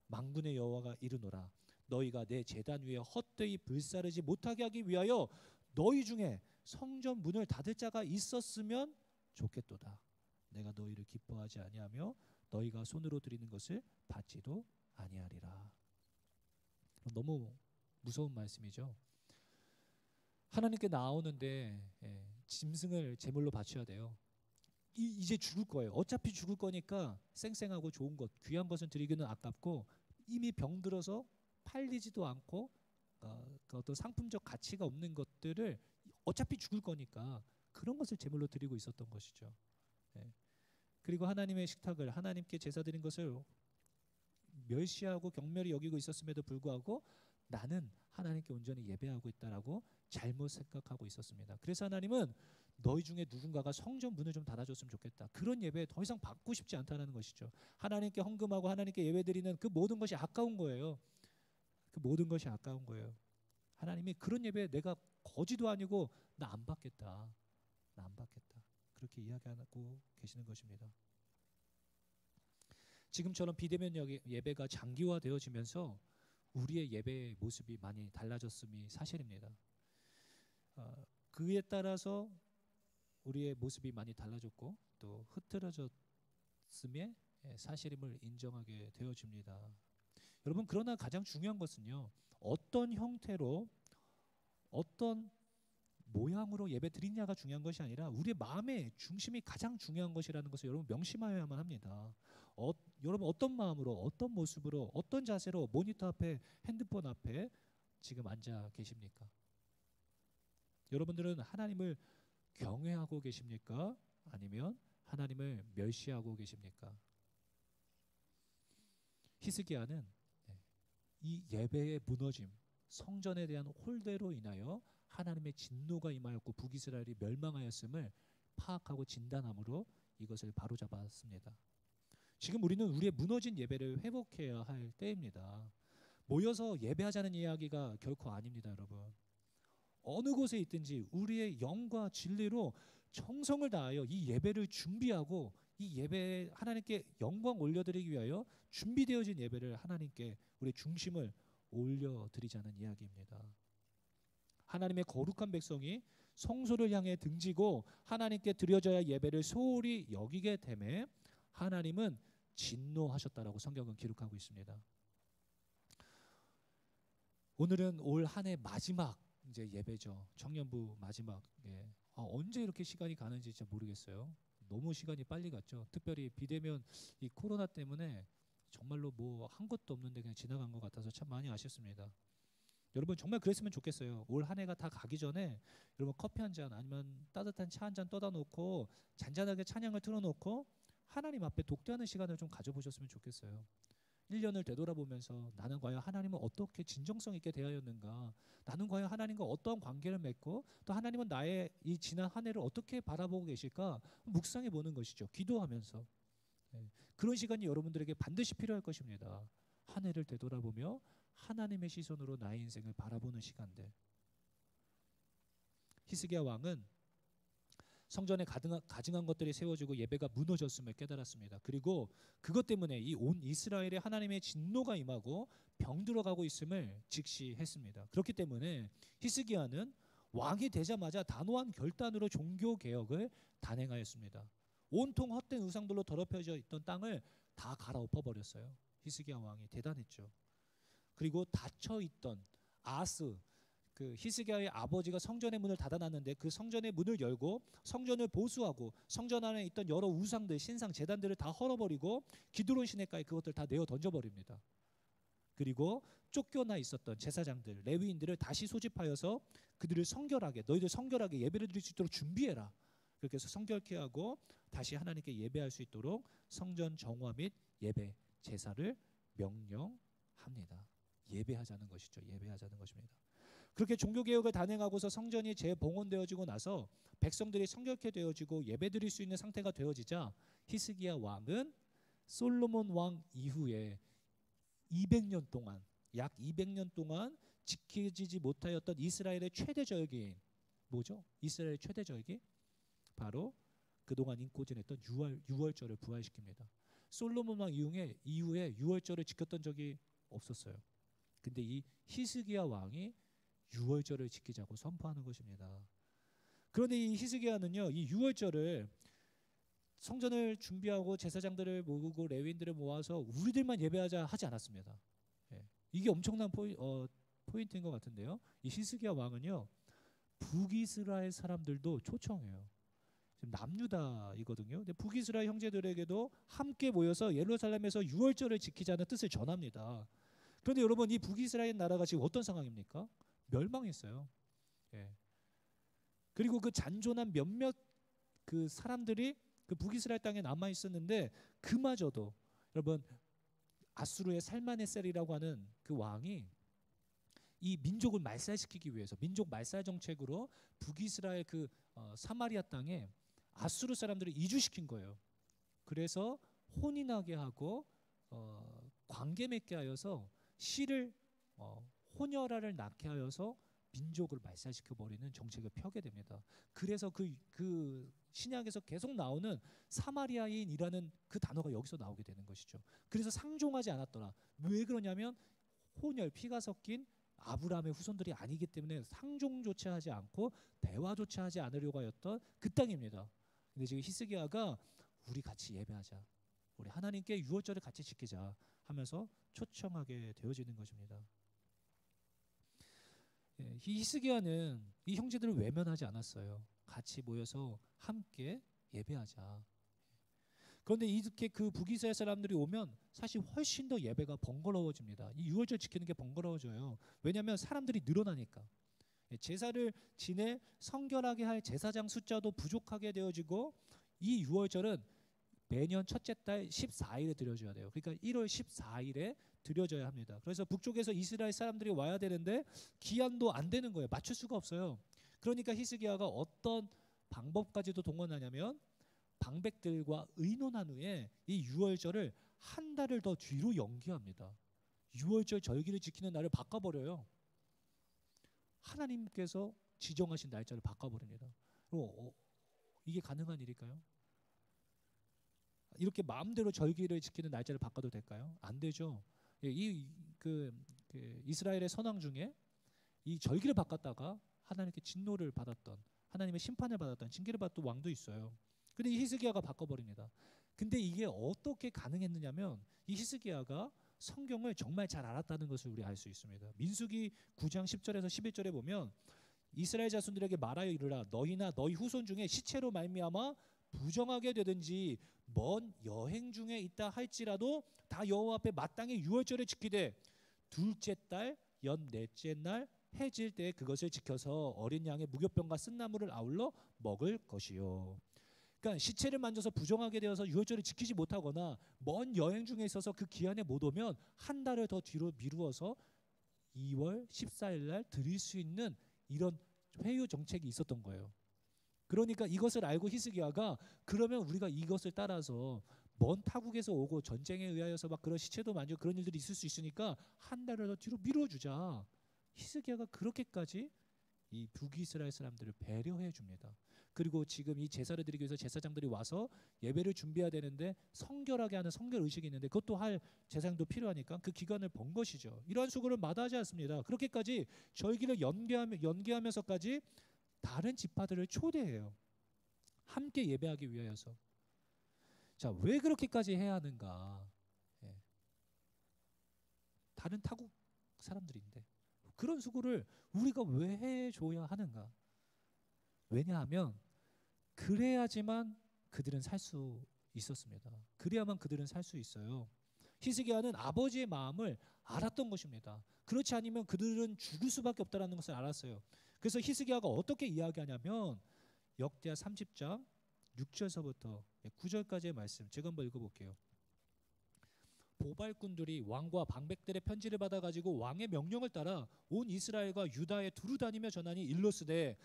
만군의 여호와가 이르노라 너희가 내 제단 위에 헛되이 불사르지 못하게 하기 위하여 너희 중에 성전 문을 닫을 자가 있었으면 좋겠도다. 내가 너희를 기뻐하지 아니하며 너희가 손으로 드리는 것을 받지도 아니하리라. 너무 무서운 말씀이죠. 하나님께 나오는데 짐승을 제물로 바쳐야 돼요. 이제 죽을 거예요. 어차피 죽을 거니까 쌩쌩하고 좋은 것, 귀한 것은 드리기는 아깝고 이미 병들어서 팔리지도 않고 그 어떤 상품적 가치가 없는 것들을 어차피 죽을 거니까 그런 것을 제물로 드리고 있었던 것이죠. 그리고 하나님의 식탁을 하나님께 제사 드린 것을 멸시하고 경멸히 여기고 있었음에도 불구하고 나는 하나님께 온전히 예배하고 있다라고 잘못 생각하고 있었습니다. 그래서 하나님은 너희 중에 누군가가 성전 문을 좀 닫아줬으면 좋겠다. 그런 예배 더 이상 받고 싶지 않다는 것이죠. 하나님께 헌금하고 하나님께 예배드리는 그 모든 것이 아까운 거예요. 그 모든 것이 아까운 거예요. 하나님이 그런 예배 내가 거지도 아니고 나 안 받겠다. 나 안 받겠다. 그렇게 이야기하고 계시는 것입니다. 지금처럼 비대면 예배가 장기화되어지면서 우리의 예배의 모습이 많이 달라졌음이 사실입니다. 그에 따라서 우리의 모습이 많이 달라졌고 또 흐트러졌음의 사실임을 인정하게 되어집니다. 여러분 그러나 가장 중요한 것은요. 어떤 형태로 어떤 모양으로 예배 드리냐가 중요한 것이 아니라 우리의 마음의 중심이 가장 중요한 것이라는 것을 여러분 명심하여야만 합니다. 여러분 어떤 마음으로 어떤 모습으로 어떤 자세로 모니터 앞에 핸드폰 앞에 지금 앉아 계십니까? 여러분들은 하나님을 경외하고 계십니까? 아니면 하나님을 멸시하고 계십니까? 히스기야는 이 예배의 무너짐, 성전에 대한 홀대로 인하여 하나님의 진노가 임하였고 북이스라엘이 멸망하였음을 파악하고 진단함으로 이것을 바로잡았습니다. 지금 우리는 우리의 무너진 예배를 회복해야 할 때입니다. 모여서 예배하자는 이야기가 결코 아닙니다, 여러분. 어느 곳에 있든지 우리의 영과 진리로 정성을 다하여 이 예배를 준비하고 이 예배에 하나님께 영광 올려드리기 위하여 준비되어진 예배를 하나님께 우리의 중심을 올려드리자는 이야기입니다. 하나님의 거룩한 백성이 성소를 향해 등지고 하나님께 드려져야 예배를 소홀히 여기게 되매 하나님은 진노하셨다라고 성경은 기록하고 있습니다. 오늘은 올 한 해 마지막 이제 예배죠. 청년부 마지막. 언제 이렇게 시간이 가는지 진짜 모르겠어요. 너무 시간이 빨리 갔죠. 특별히 비대면 이 코로나 때문에 정말로 뭐 한 것도 없는데 그냥 지나간 것 같아서 참 많이 아쉽습니다. 여러분 정말 그랬으면 좋겠어요. 올 한 해가 다 가기 전에 여러분 커피 한 잔 아니면 따뜻한 차 한 잔 떠다 놓고 잔잔하게 찬양을 틀어놓고 하나님 앞에 독대하는 시간을 좀 가져보셨으면 좋겠어요. 1년을 되돌아보면서 나는 과연 하나님을 어떻게 진정성 있게 대하였는가, 나는 과연 하나님과 어떤 관계를 맺고 또 하나님은 나의 이 지난 한 해를 어떻게 바라보고 계실까 묵상해 보는 것이죠. 기도하면서. 그런 시간이 여러분들에게 반드시 필요할 것입니다. 한 해를 되돌아보며 하나님의 시선으로 나의 인생을 바라보는 시간들. 히스기야 왕은 성전에 가증한 것들이 세워지고 예배가 무너졌음을 깨달았습니다. 그리고 그것 때문에 이 온 이스라엘에 하나님의 진노가 임하고 병들어가고 있음을 직시했습니다. 그렇기 때문에 히스기야는 왕이 되자마자 단호한 결단으로 종교 개혁을 단행하였습니다. 온통 헛된 우상들로 더럽혀져 있던 땅을 다 갈아엎어 버렸어요. 히스기야 왕이 대단했죠. 그리고 닫혀 있던 아스, 그 히스기야의 아버지가 성전의 문을 닫아놨는데 그 성전의 문을 열고 성전을 보수하고 성전 안에 있던 여러 우상들, 신상, 제단들을 다 헐어버리고 기드론 시내가에 그것들 다 내어 던져버립니다. 그리고 쫓겨나 있었던 제사장들, 레위인들을 다시 소집하여서 그들을 성결하게, 너희들 성결하게 예배를 드릴 수 있도록 준비해라. 그렇게 해서 성결케 하고 다시 하나님께 예배할 수 있도록 성전 정화 및 예배, 제사를 명령합니다. 예배하자는 것이죠. 예배하자는 것입니다. 그렇게 종교개혁을 단행하고서 성전이 재봉헌되어지고 나서 백성들이 성결케 되어지고 예배드릴 수 있는 상태가 되어지자 히스기야 왕은 솔로몬 왕 이후에 200년 동안 약 200년 동안 지켜지지 못하였던 이스라엘의 최대 절기인 뭐죠? 이스라엘의 최대 절기 바로 그동안 인고전했던 유월절을 부활시킵니다. 솔로몬 왕 이후에 유월절을 지켰던 적이 없었어요. 근데 이 히스기야 왕이 유월절을 지키자고 선포하는 것입니다. 그런데 이 히스기야는요, 이 유월절을 성전을 준비하고 제사장들을 모으고 레위인들을 모아서 우리들만 예배하자 하지 않았습니다. 예. 이게 엄청난 포인트인 것 같은데요. 이 히스기야 왕은요, 북이스라엘 사람들도 초청해요. 지금 남유다이거든요. 근데 북이스라엘 형제들에게도 함께 모여서 예루살렘에서 유월절을 지키자는 뜻을 전합니다. 그런데 여러분, 이 북이스라엘 나라가 지금 어떤 상황입니까? 멸망했어요. 예. 그리고 그 잔존한 몇몇 그 사람들이 그 북이스라엘 땅에 남아 있었는데 그마저도 여러분 아수르의 살마네셀이라고 하는 그 왕이 이 민족을 말살시키기 위해서 민족 말살 정책으로 북이스라엘 그 사마리아 땅에 아수르 사람들을 이주시킨 거예요. 그래서 혼인하게 하고 관계 맺게 하여서 씨를 혼혈아를 낳게 하여서 민족을 말살시켜 버리는 정책을 펴게 됩니다. 그래서 그 신약에서 계속 나오는 사마리아인이라는 그 단어가 여기서 나오게 되는 것이죠. 그래서 상종하지 않았더라. 왜 그러냐면 혼혈 피가 섞인 아브라함의 후손들이 아니기 때문에 상종조차 하지 않고 대화조차 하지 않으려고 하였던 그 땅입니다. 근데 지금 히스기야가 우리 같이 예배하자, 우리 하나님께 유월절을 같이 지키자 하면서 초청하게 되어지는 것입니다. 예, 히스기야는 이 형제들을 외면하지 않았어요. 같이 모여서 함께 예배하자. 그런데 이렇게 그 북이스라엘 사람들이 오면 사실 훨씬 더 예배가 번거로워집니다. 이 유월절 지키는 게 번거로워져요. 왜냐하면 사람들이 늘어나니까. 제사를 지내 성결하게 할 제사장 숫자도 부족하게 되어지고 이 유월절은 매년 첫째 달 14일에 드려져야 돼요. 그러니까 1월 14일에 드려져야 합니다. 그래서 북쪽에서 이스라엘 사람들이 와야 되는데 기한도 안 되는 거예요. 맞출 수가 없어요. 그러니까 히스기야가 어떤 방법까지도 동원하냐면 방백들과 의논한 후에 이 유월절을 한 달을 더 뒤로 연기합니다. 유월절 절기를 지키는 날을 바꿔버려요. 하나님께서 지정하신 날짜를 바꿔버립니다. 이게 가능한 일일까요? 이렇게 마음대로 절기를 지키는 날짜를 바꿔도 될까요? 안 되죠. 이스라엘의 선왕 중에 이 절기를 바꿨다가 하나님께 진노를 받았던, 하나님의 심판을 받았던, 징계를 받았던 왕도 있어요. 근데 이 히스기야가 바꿔버립니다. 근데 이게 어떻게 가능했느냐면 이 히스기야가 성경을 정말 잘 알았다는 것을 우리 알 수 있습니다. 민수기 9장 10절에서 11절에 보면 이스라엘 자손들에게 말하여 이르라, 너희나 너희 후손 중에 시체로 말미암아 부정하게 되든지 먼 여행 중에 있다 할지라도 다 여호와 앞에 마땅히 유월절을 지키되 둘째 달 연 넷째 날 해질 때 그것을 지켜서 어린 양의 무교병과 쓴나물을 아울러 먹을 것이요. 그러니까 시체를 만져서 부정하게 되어서 유월절을 지키지 못하거나 먼 여행 중에 있어서 그 기한에 못 오면 한 달을 더 뒤로 미루어서 2월 14일 날 드릴 수 있는 이런 회유 정책이 있었던 거예요. 그러니까 이것을 알고 히스기야가 그러면 우리가 이것을 따라서 먼 타국에서 오고 전쟁에 의하여서 막 그런 시체도 만지고 그런 일들이 있을 수 있으니까 한 달을 더 뒤로 미뤄주자. 히스기야가 그렇게까지 이 북이스라엘 사람들을 배려해 줍니다. 그리고 지금 이 제사를 드리기 위해서 제사장들이 와서 예배를 준비해야 되는데 성결하게 하는 성결 의식이 있는데 그것도 할 제사장도 필요하니까 그 기간을 번 것이죠. 이러한 수고를 마다하지 않습니다. 그렇게까지 절기를 연계하면서까지 다른 지파들을 초대해요. 함께 예배하기 위하여서. 자, 왜 그렇게까지 해야 하는가? 예. 다른 타국 사람들인데 그런 수고를 우리가 왜 해줘야 하는가? 왜냐하면 그래야지만 그들은 살 수 있었습니다. 그래야만 그들은 살 수 있어요. 히스기야는 아버지의 마음을 알았던 것입니다. 그렇지 않으면 그들은 죽을 수밖에 없다는 것을 알았어요. 그래서 히스기야가 어떻게 이야기하냐면 역대하 30장 6절서부터 9절까지의 말씀 제가 한번 읽어볼게요. 보발꾼들이 왕과 방백들의 편지를 받아가지고 왕의 명령을 따라 온 이스라엘과 유다에 두루 다니며 전하니 일러스되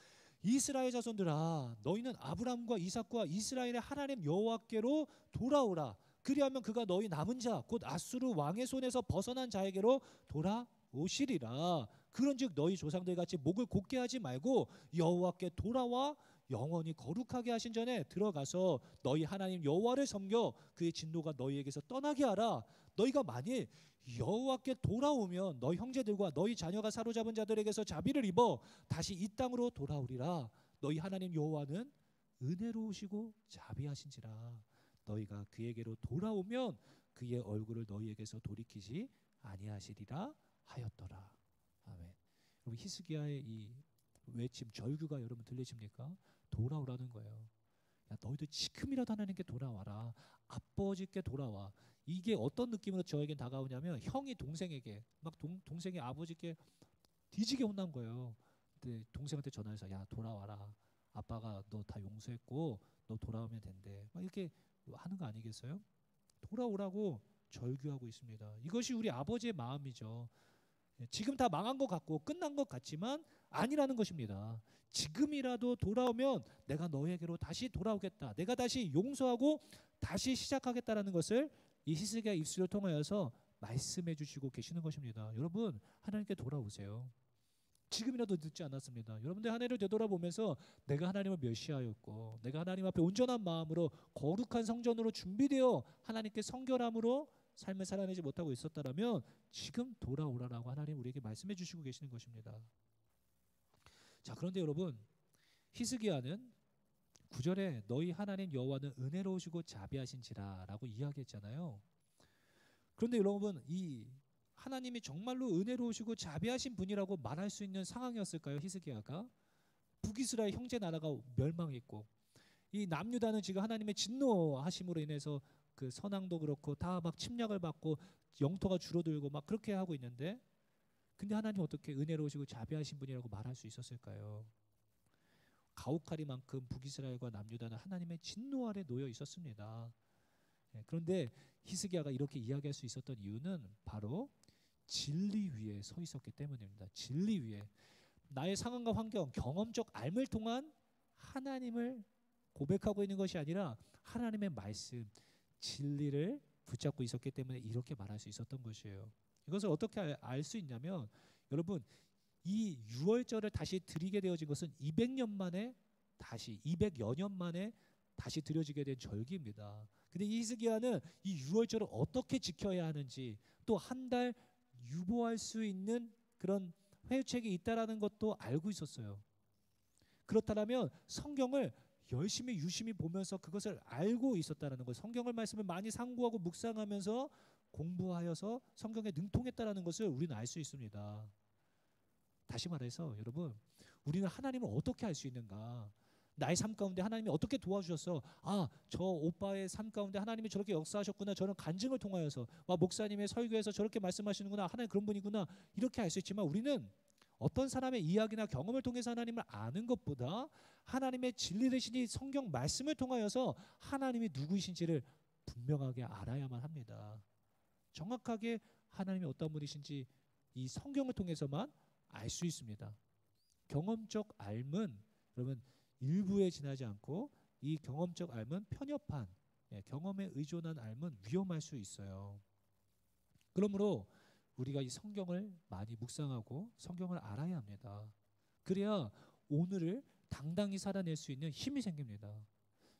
이스라엘 자손들아 너희는 아브람과 이삭과 이스라엘의 하나님 여호와께로 돌아오라. 그리하면 그가 너희 남은 자 곧 아수르 왕의 손에서 벗어난 자에게로 오시리라. 그런즉 너희 조상들 같이 목을 곧게 하지 말고 여호와께 돌아와 영원히 거룩하게 하신 전에 들어가서 너희 하나님 여호와를 섬겨 그의 진노가 너희에게서 떠나게 하라. 너희가 만일 여호와께 돌아오면 너희 형제들과 너희 자녀가 사로잡은 자들에게서 자비를 입어 다시 이 땅으로 돌아오리라. 너희 하나님 여호와는 은혜로우시고 자비하신지라. 너희가 그에게로 돌아오면 그의 얼굴을 너희에게서 돌이키지 아니하시리라 하였더라. 아멘. 여러분 히스기야의 이 외침 절규가 여러분 들리십니까? 돌아오라는 거예요. 야 너희들 지금이라도 하나님께 돌아와라. 아버지께 돌아와. 이게 어떤 느낌으로 저에게 다가오냐면 형이 동생에게 막 동생이 아버지께 뒤지게 혼난 거예요. 근데 동생한테 전화해서 야 돌아와라. 아빠가 너 다 용서했고 너 돌아오면 된대. 막 이렇게 하는 거 아니겠어요? 돌아오라고 절규하고 있습니다. 이것이 우리 아버지의 마음이죠. 지금 다 망한 것 같고 끝난 것 같지만 아니라는 것입니다. 지금이라도 돌아오면 내가 너에게로 다시 돌아오겠다. 내가 다시 용서하고 다시 시작하겠다라는 것을 이 히스기야 입술을 통하여서 말씀해 주시고 계시는 것입니다. 여러분 하나님께 돌아오세요. 지금이라도 늦지 않았습니다. 여러분들 한 해를 되돌아보면서 내가 하나님을 멸시하였고 내가 하나님 앞에 온전한 마음으로 거룩한 성전으로 준비되어 하나님께 성결함으로 삶을 살아내지 못하고 있었다라면 지금 돌아오라라고 하나님 우리에게 말씀해 주시고 계시는 것입니다. 자, 그런데 여러분 히스기야는 9절에 너희 하나님 여호와는 은혜로우시고 자비하신지라라고 이야기했잖아요. 그런데 여러분 이 하나님이 정말로 은혜로우시고 자비하신 분이라고 말할 수 있는 상황이었을까요? 히스기야가 북이스라엘 형제 나라가 멸망했고 이 남유다는 지금 하나님의 진노하심으로 인해서 그 선왕도 그렇고 다 막 침략을 받고 영토가 줄어들고 막 그렇게 하고 있는데 근데 하나님 어떻게 은혜로우시고 자비하신 분이라고 말할 수 있었을까요? 가혹하리만큼 북이스라엘과 남유다는 하나님의 진노 아래 놓여 있었습니다. 그런데 히스기야가 이렇게 이야기할 수 있었던 이유는 바로 진리 위에 서 있었기 때문입니다. 진리 위에 나의 상황과 환경, 경험적 알을 통한 하나님을 고백하고 있는 것이 아니라 하나님의 말씀, 진리를 붙잡고 있었기 때문에 이렇게 말할 수 있었던 것이에요. 이것을 어떻게 알 수 있냐면 여러분 이 유월절을 다시 드리게 되어진 것은 200년 만에 다시 200여 년 만에 다시 드려지게 된 절기입니다. 근데 히스기야는 이 유월절을 어떻게 지켜야 하는지 또 한 달 유보할 수 있는 그런 회유책이 있다라는 것도 알고 있었어요. 그렇다면 성경을 열심히 유심히 보면서 그것을 알고 있었다라는 것, 성경을 말씀을 많이 상고하고 묵상하면서 공부하여서 성경에 능통했다라는 것을 우리는 알 수 있습니다. 다시 말해서 여러분 우리는 하나님을 어떻게 알 수 있는가? 나의 삶 가운데 하나님이 어떻게 도와주셨어? 아, 저 오빠의 삶 가운데 하나님이 저렇게 역사하셨구나. 저는 간증을 통하여서 와 목사님의 설교에서 저렇게 말씀하시는구나. 하나님 그런 분이구나. 이렇게 알 수 있지만 우리는 어떤 사람의 이야기나 경험을 통해서 하나님을 아는 것보다 하나님의 진리 되신 이 성경 말씀을 통하여서 하나님이 누구이신지를 분명하게 알아야만 합니다. 정확하게 하나님이 어떤 분이신지 이 성경을 통해서만 알 수 있습니다. 경험적 알은 여러분 일부에 지나지 않고 이 경험적 알은 편협한 경험에 의존한 알은 위험할 수 있어요. 그러므로 우리가 이 성경을 많이 묵상하고 성경을 알아야 합니다. 그래야 오늘을 당당히 살아낼 수 있는 힘이 생깁니다.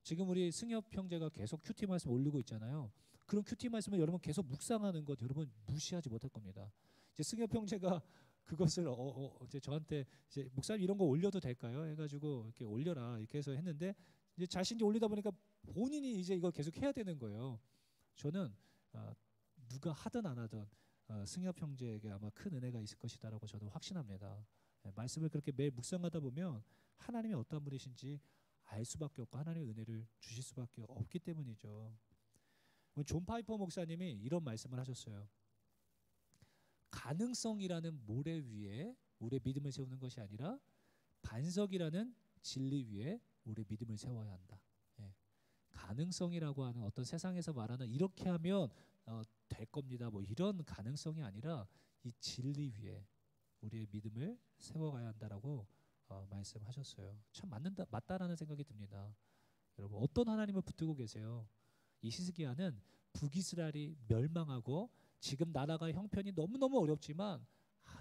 지금 우리 승엽 형제가 계속 큐티 말씀 올리고 있잖아요. 그런 큐티 말씀을 여러분 계속 묵상하는 것 여러분 무시하지 못할 겁니다. 이제 승엽 형제가 그것을 이제 저한테 이제 목사님 이런 거 올려도 될까요? 해가지고 이렇게 올려라 이렇게 해서 했는데 이제 자신이 올리다 보니까 본인이 이제 이걸 계속 해야 되는 거예요. 저는 누가 하든 안 하든 승엽 형제에게 아마 큰 은혜가 있을 것이다라고 저는 확신합니다. 말씀을 그렇게 매일 묵상하다 보면 하나님이 어떤 분이신지 알 수밖에 없고 하나님의 은혜를 주실 수밖에 없기 때문이죠. 존 파이퍼 목사님이 이런 말씀을 하셨어요. 가능성이라는 모래 위에 우리의 믿음을 세우는 것이 아니라 반석이라는 진리 위에 우리의 믿음을 세워야 한다. 가능성이라고 하는 어떤 세상에서 말하는 이렇게 하면 될 겁니다. 뭐 이런 가능성이 아니라 이 진리 위에 우리의 믿음을 세워가야 한다라고 말씀하셨어요. 참 맞다라는 생각이 듭니다. 여러분 어떤 하나님을 붙들고 계세요? 이 히스기야는 북이스라엘이 멸망하고 지금 나라가 형편이 너무너무 어렵지만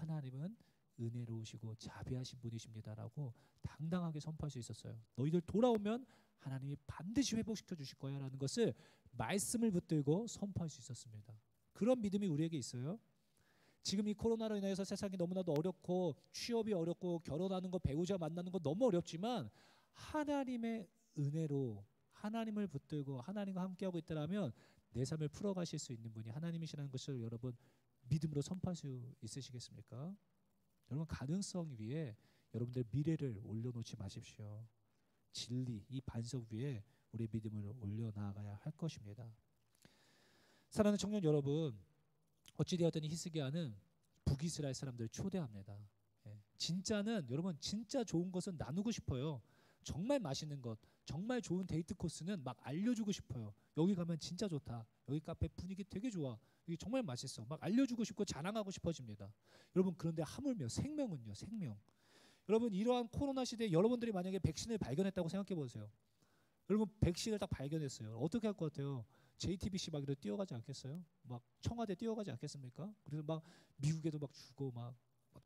하나님은 은혜로우시고 자비하신 분이십니다라고 당당하게 선포할 수 있었어요. 너희들 돌아오면 하나님이 반드시 회복시켜 주실 거야라는 것을 말씀을 붙들고 선포할 수 있었습니다. 그런 믿음이 우리에게 있어요. 지금 이 코로나로 인해서 세상이 너무나도 어렵고 취업이 어렵고 결혼하는 거, 배우자 만나는 거 너무 어렵지만 하나님의 은혜로 하나님을 붙들고 하나님과 함께하고 있다면 내 삶을 풀어가실 수 있는 분이 하나님이시라는 것을 여러분 믿음으로 선포할 수 있으시겠습니까? 여러분 가능성 위에 여러분들 미래를 올려놓지 마십시오. 진리, 이 반석 위에 우리 믿음을 올려나가야 할 것입니다. 사랑하는 청년 여러분, 어찌되었든 히스기야는 북이스라엘 사람들을 초대합니다. 진짜는 여러분 진짜 좋은 것은 나누고 싶어요. 정말 맛있는 것, 정말 좋은 데이트 코스는 막 알려주고 싶어요. 여기 가면 진짜 좋다. 여기 카페 분위기 되게 좋아. 여기 정말 맛있어. 막 알려주고 싶고 자랑하고 싶어집니다. 여러분 그런데 하물며 생명은요, 생명. 여러분 이러한 코로나 시대에 여러분들이 만약에 백신을 발견했다고 생각해 보세요. 여러분 백신을 딱 발견했어요. 어떻게 할 것 같아요? JTBC 막 이렇게 뛰어가지 않겠어요? 막 청와대 뛰어가지 않겠습니까? 그래서 막 미국에도 막 주고 막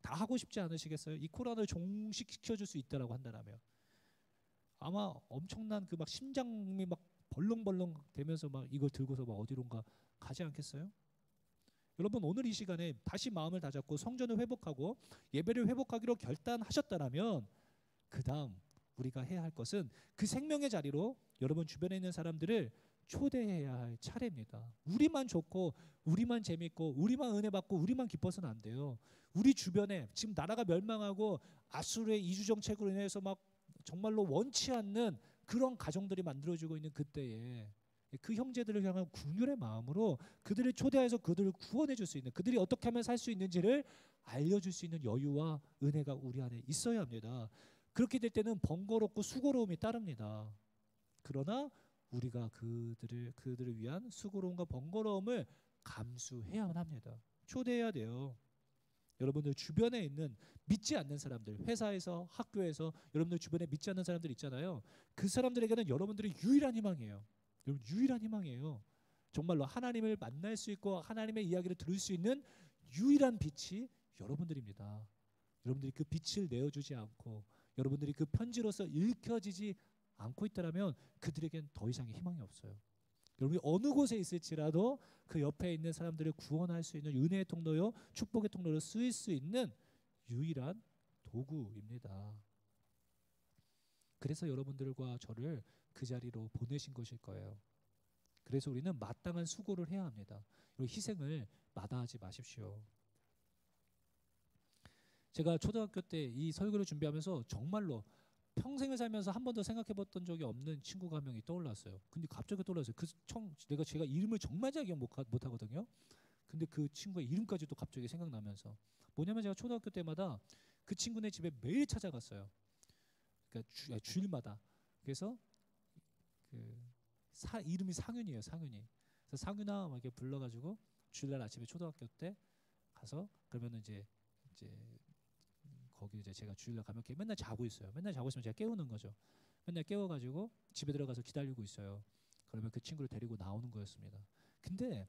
다 하고 싶지 않으시겠어요? 이 코로나를 종식시켜줄 수 있다라고 한다면 아마 엄청난 그 막 심장이 막 벌렁벌렁 되면서 막 이걸 들고서 막 어디론가 가지 않겠어요? 여러분 오늘 이 시간에 다시 마음을 다잡고 성전을 회복하고 예배를 회복하기로 결단하셨다면 그 다음 우리가 해야 할 것은 그 생명의 자리로 여러분 주변에 있는 사람들을 초대해야 할 차례입니다. 우리만 좋고 우리만 재밌고 우리만 은혜 받고 우리만 기뻐서는 안 돼요. 우리 주변에 지금 나라가 멸망하고 아수르의 이주 정책으로 인해서 막 정말로 원치 않는 그런 가정들이 만들어지고 있는 그때에 그 형제들을 향한 긍휼의 마음으로 그들을 초대해서 그들을 구원해 줄 수 있는, 그들이 어떻게 하면 살 수 있는지를 알려줄 수 있는 여유와 은혜가 우리 안에 있어야 합니다. 그렇게 될 때는 번거롭고 수고로움이 따릅니다. 그러나 우리가 그들을 위한 수고로움과 번거로움을 감수해야만 합니다. 초대해야 돼요. 여러분들 주변에 있는 믿지 않는 사람들, 회사에서 학교에서 여러분들 주변에 믿지 않는 사람들 있잖아요. 그 사람들에게는 여러분들이 유일한 희망이에요. 여러분 유일한 희망이에요. 정말로 하나님을 만날 수 있고 하나님의 이야기를 들을 수 있는 유일한 빛이 여러분들입니다. 여러분들이 그 빛을 내어주지 않고 여러분들이 그 편지로서 읽혀지지 않고 있다면 그들에겐 더 이상의 희망이 없어요. 여러분이 어느 곳에 있을지라도 그 옆에 있는 사람들을 구원할 수 있는 은혜의 통로요, 축복의 통로로 쓰일 수 있는 유일한 도구입니다. 그래서 여러분들과 저를 그 자리로 보내신 것일 거예요. 그래서 우리는 마땅한 수고를 해야 합니다. 희생을 마다하지 마십시오. 제가 초등학교 때 이 설교를 준비하면서 정말로 평생을 살면서 한 번도 생각해봤던 적이 없는 친구가 한 명이 떠올랐어요. 근데 갑자기 떠올랐어요. 제가 이름을 정말 잘 기억 못하거든요. 근데 그 친구의 이름까지도 갑자기 생각나면서 뭐냐면 제가 초등학교 때마다 그 친구네 집에 매일 찾아갔어요. 그러니까 주일마다. 그래서 이름이 상윤이에요. 상윤이. 그래서 상윤아 막 이렇게 불러가지고 주일날 아침에 초등학교 때 가서 그러면은 이제 거기 이제 제가 주일날 가면 맨날 자고 있어요. 맨날 자고 있으면 제가 깨우는 거죠. 맨날 깨워가지고 집에 들어가서 기다리고 있어요. 그러면 그 친구를 데리고 나오는 거였습니다. 근데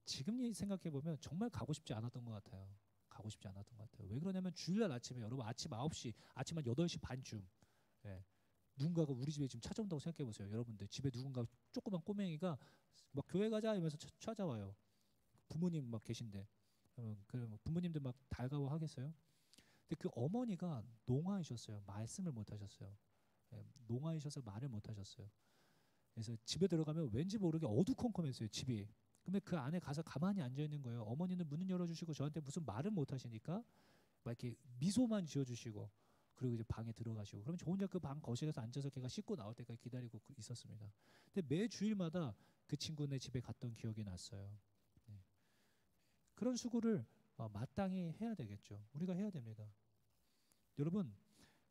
지금 생각해 보면 정말 가고 싶지 않았던 것 같아요. 가고 싶지 않았던 것 같아요. 왜 그러냐면 주일날 아침에 여러분 아침 9시, 아침 한 8시 반쯤 누군가가 우리 집에 지금 찾아온다고 생각해 보세요. 여러분들 집에 누군가 조그만 꼬맹이가 막 교회 가자 이러면서 찾아와요. 부모님 막 계신데 부모님들 막 달가워하겠어요? 근데 그 어머니가 농아이셨어요. 말씀을 못 하셨어요. 농아이셔서 말을 못 하셨어요. 그래서 집에 들어가면 왠지 모르게 어두컴컴했어요. 집이. 근데 그 안에 가서 가만히 앉아 있는 거예요. 어머니는 문을 열어주시고 저한테 무슨 말을 못 하시니까 막 이렇게 미소만 지어주시고 그리고 이제 방에 들어가시고 그러면 저 혼자 그 방 거실에서 앉아서 걔가 씻고 나올 때까지 기다리고 있었습니다. 근데 매 주일마다 그 친구네 집에 갔던 기억이 났어요. 그런 수고를 마땅히 해야 되겠죠. 우리가 해야 됩니다. 여러분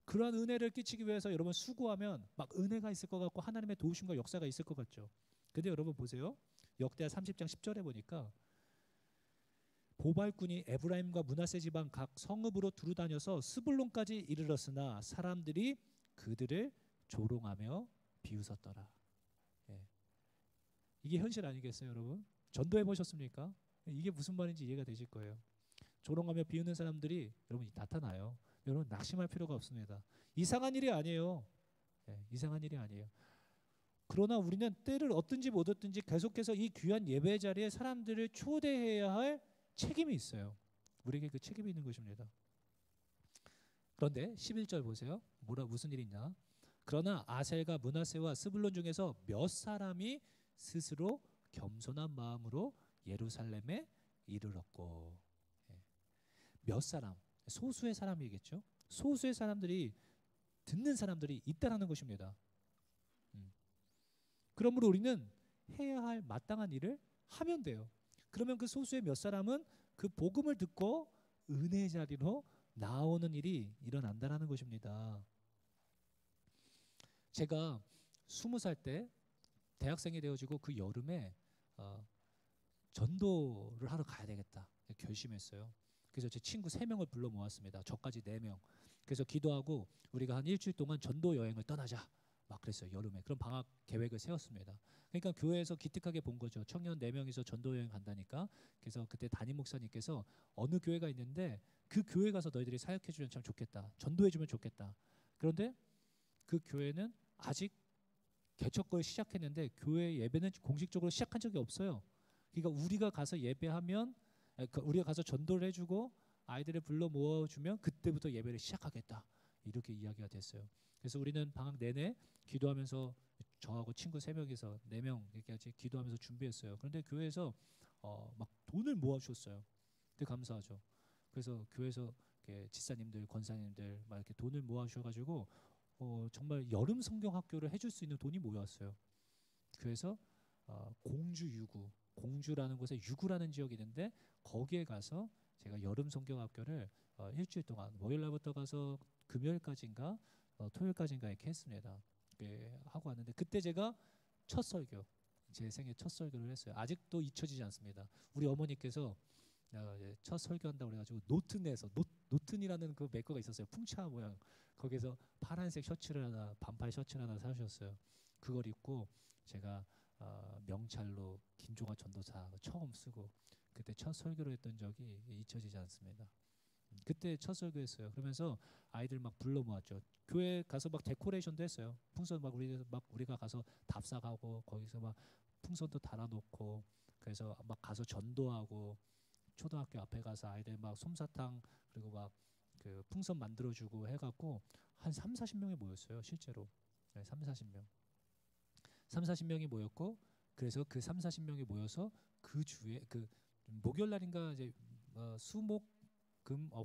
그러한 은혜를 끼치기 위해서 여러분 수고하면 막 은혜가 있을 것 같고 하나님의 도우심과 역사가 있을 것 같죠. 근데 여러분 보세요. 역대하 30장 10절에 보니까 보발꾼이 에브라임과 므낫세 지방 각 성읍으로 두루다녀서 스불론까지 이르렀으나 사람들이 그들을 조롱하며 비웃었더라. 이게 현실 아니겠어요, 여러분? 전도해 보셨습니까? 이게 무슨 말인지 이해가 되실 거예요. 조롱하며 비웃는 사람들이 여러분 나타나요. 여러분 낙심할 필요가 없습니다. 이상한 일이 아니에요. 이상한 일이 아니에요. 그러나 우리는 때를 얻든지 못 얻든지 계속해서 이 귀한 예배 자리에 사람들을 초대해야 할 책임이 있어요. 우리에게 그 책임이 있는 것입니다. 그런데 11절 보세요. 무슨 일이 있냐? 그러나 아셀과 므낫세와 스불론 중에서 몇 사람이 스스로 겸손한 마음으로 예루살렘에 이르렀고. 몇 사람, 소수의 사람이겠죠. 소수의 사람들이 듣는 사람들이 있다라는 것입니다. 그러므로 우리는 해야 할 마땅한 일을 하면 돼요. 그러면 그 소수의 몇 사람은 그 복음을 듣고 은혜의 자리로 나오는 일이 일어난다라는 것입니다. 제가 20살 때 대학생이 되어지고 그 여름에 전도를 하러 가야 되겠다 결심했어요. 그래서 제 친구 3명을 불러 모았습니다. 저까지 4명. 그래서 기도하고 우리가 한 일주일 동안 전도 여행을 떠나자 막 그랬어요. 여름에. 그런 방학 계획을 세웠습니다. 그러니까 교회에서 기특하게 본 거죠. 청년 4명이서 전도 여행 간다니까. 그래서 그때 담임 목사님께서 어느 교회가 있는데 그 교회 가서 너희들이 사역해 주면 참 좋겠다. 전도해 주면 좋겠다. 그런데 그 교회는 아직 개척을 시작했는데 교회 예배는 공식적으로 시작한 적이 없어요. 그러니까 우리가 가서 예배하면 우리가 가서 전도를 해주고 아이들을 불러 모아주면 그때부터 예배를 시작하겠다. 이렇게 이야기가 됐어요. 그래서 우리는 방학 내내 기도하면서 저하고 친구 3명이서 4명 이렇게 같이 기도하면서 준비했어요. 그런데 교회에서 막 돈을 모아주셨어요. 되게 감사하죠. 그래서 교회에서 이렇게 지사님들, 권사님들 막 이렇게 돈을 모아주셔가지고 정말 여름 성경 학교를 해줄 수 있는 돈이 모였어요. 그래서 공주 유구, 공주라는 곳에 유구라는 지역이 있는데 거기에 가서 제가 여름 성경 학교를 일주일 동안 월요일 날부터 가서 금요일까지인가 토요일까지인가 이렇게 했습니다. 하고 왔는데 그때 제가 첫 설교, 제 생애 첫 설교를 했어요. 아직도 잊혀지지 않습니다. 우리 어머니께서 첫 설교한다고 그래가지고 노튼에서 노튼이라는 그 매거가 있었어요. 풍차 모양. 거기서 파란색 셔츠를 하나, 반팔 셔츠를 하나 사주셨어요. 그걸 입고 제가 명찰로 김종화 전도사 처음 쓰고 그때 첫 설교를 했던 적이 잊혀지지 않습니다. 그때 첫 설교했어요. 그러면서 아이들 막 불러 모았죠. 교회 가서 막 데코레이션도 했어요. 풍선 막 우리가 가서 답사가고 거기서 막 풍선도 달아놓고 그래서 막 가서 전도하고 초등학교 앞에 가서 아이들 막 솜사탕 그리고 막 그 풍선 만들어주고 해갖고 한 30-40명이 모였어요. 실제로 30-40명 30-40명이 모였고 그래서 그 30-40명이 모여서 그 주에 그 목요일 날인가 이제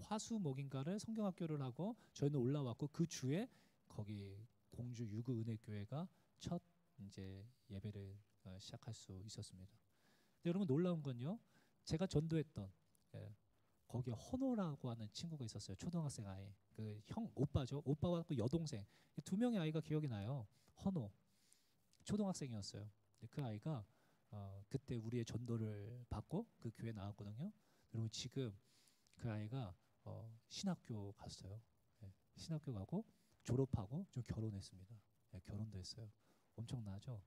화수목인가를 성경학교를 하고 저희는 올라왔고 그 주에 거기 공주 유구 은혜교회가 첫 이제 예배를 시작할 수 있었습니다. 근데 여러분 놀라운 건요. 제가 전도했던 거기 헌호라고 하는 친구가 있었어요. 초등학생 아이. 그 형 오빠죠. 오빠와 그 여동생 2명의 아이가 기억이 나요. 헌호 초등학생이었어요. 그 아이가 그때 우리의 전도를 받고 그 교회 나왔거든요. 여러분 지금 그 아이가 신학교 갔어요. 신학교 가고 졸업하고 좀 결혼했습니다. 결혼도 했어요. 엄청나죠.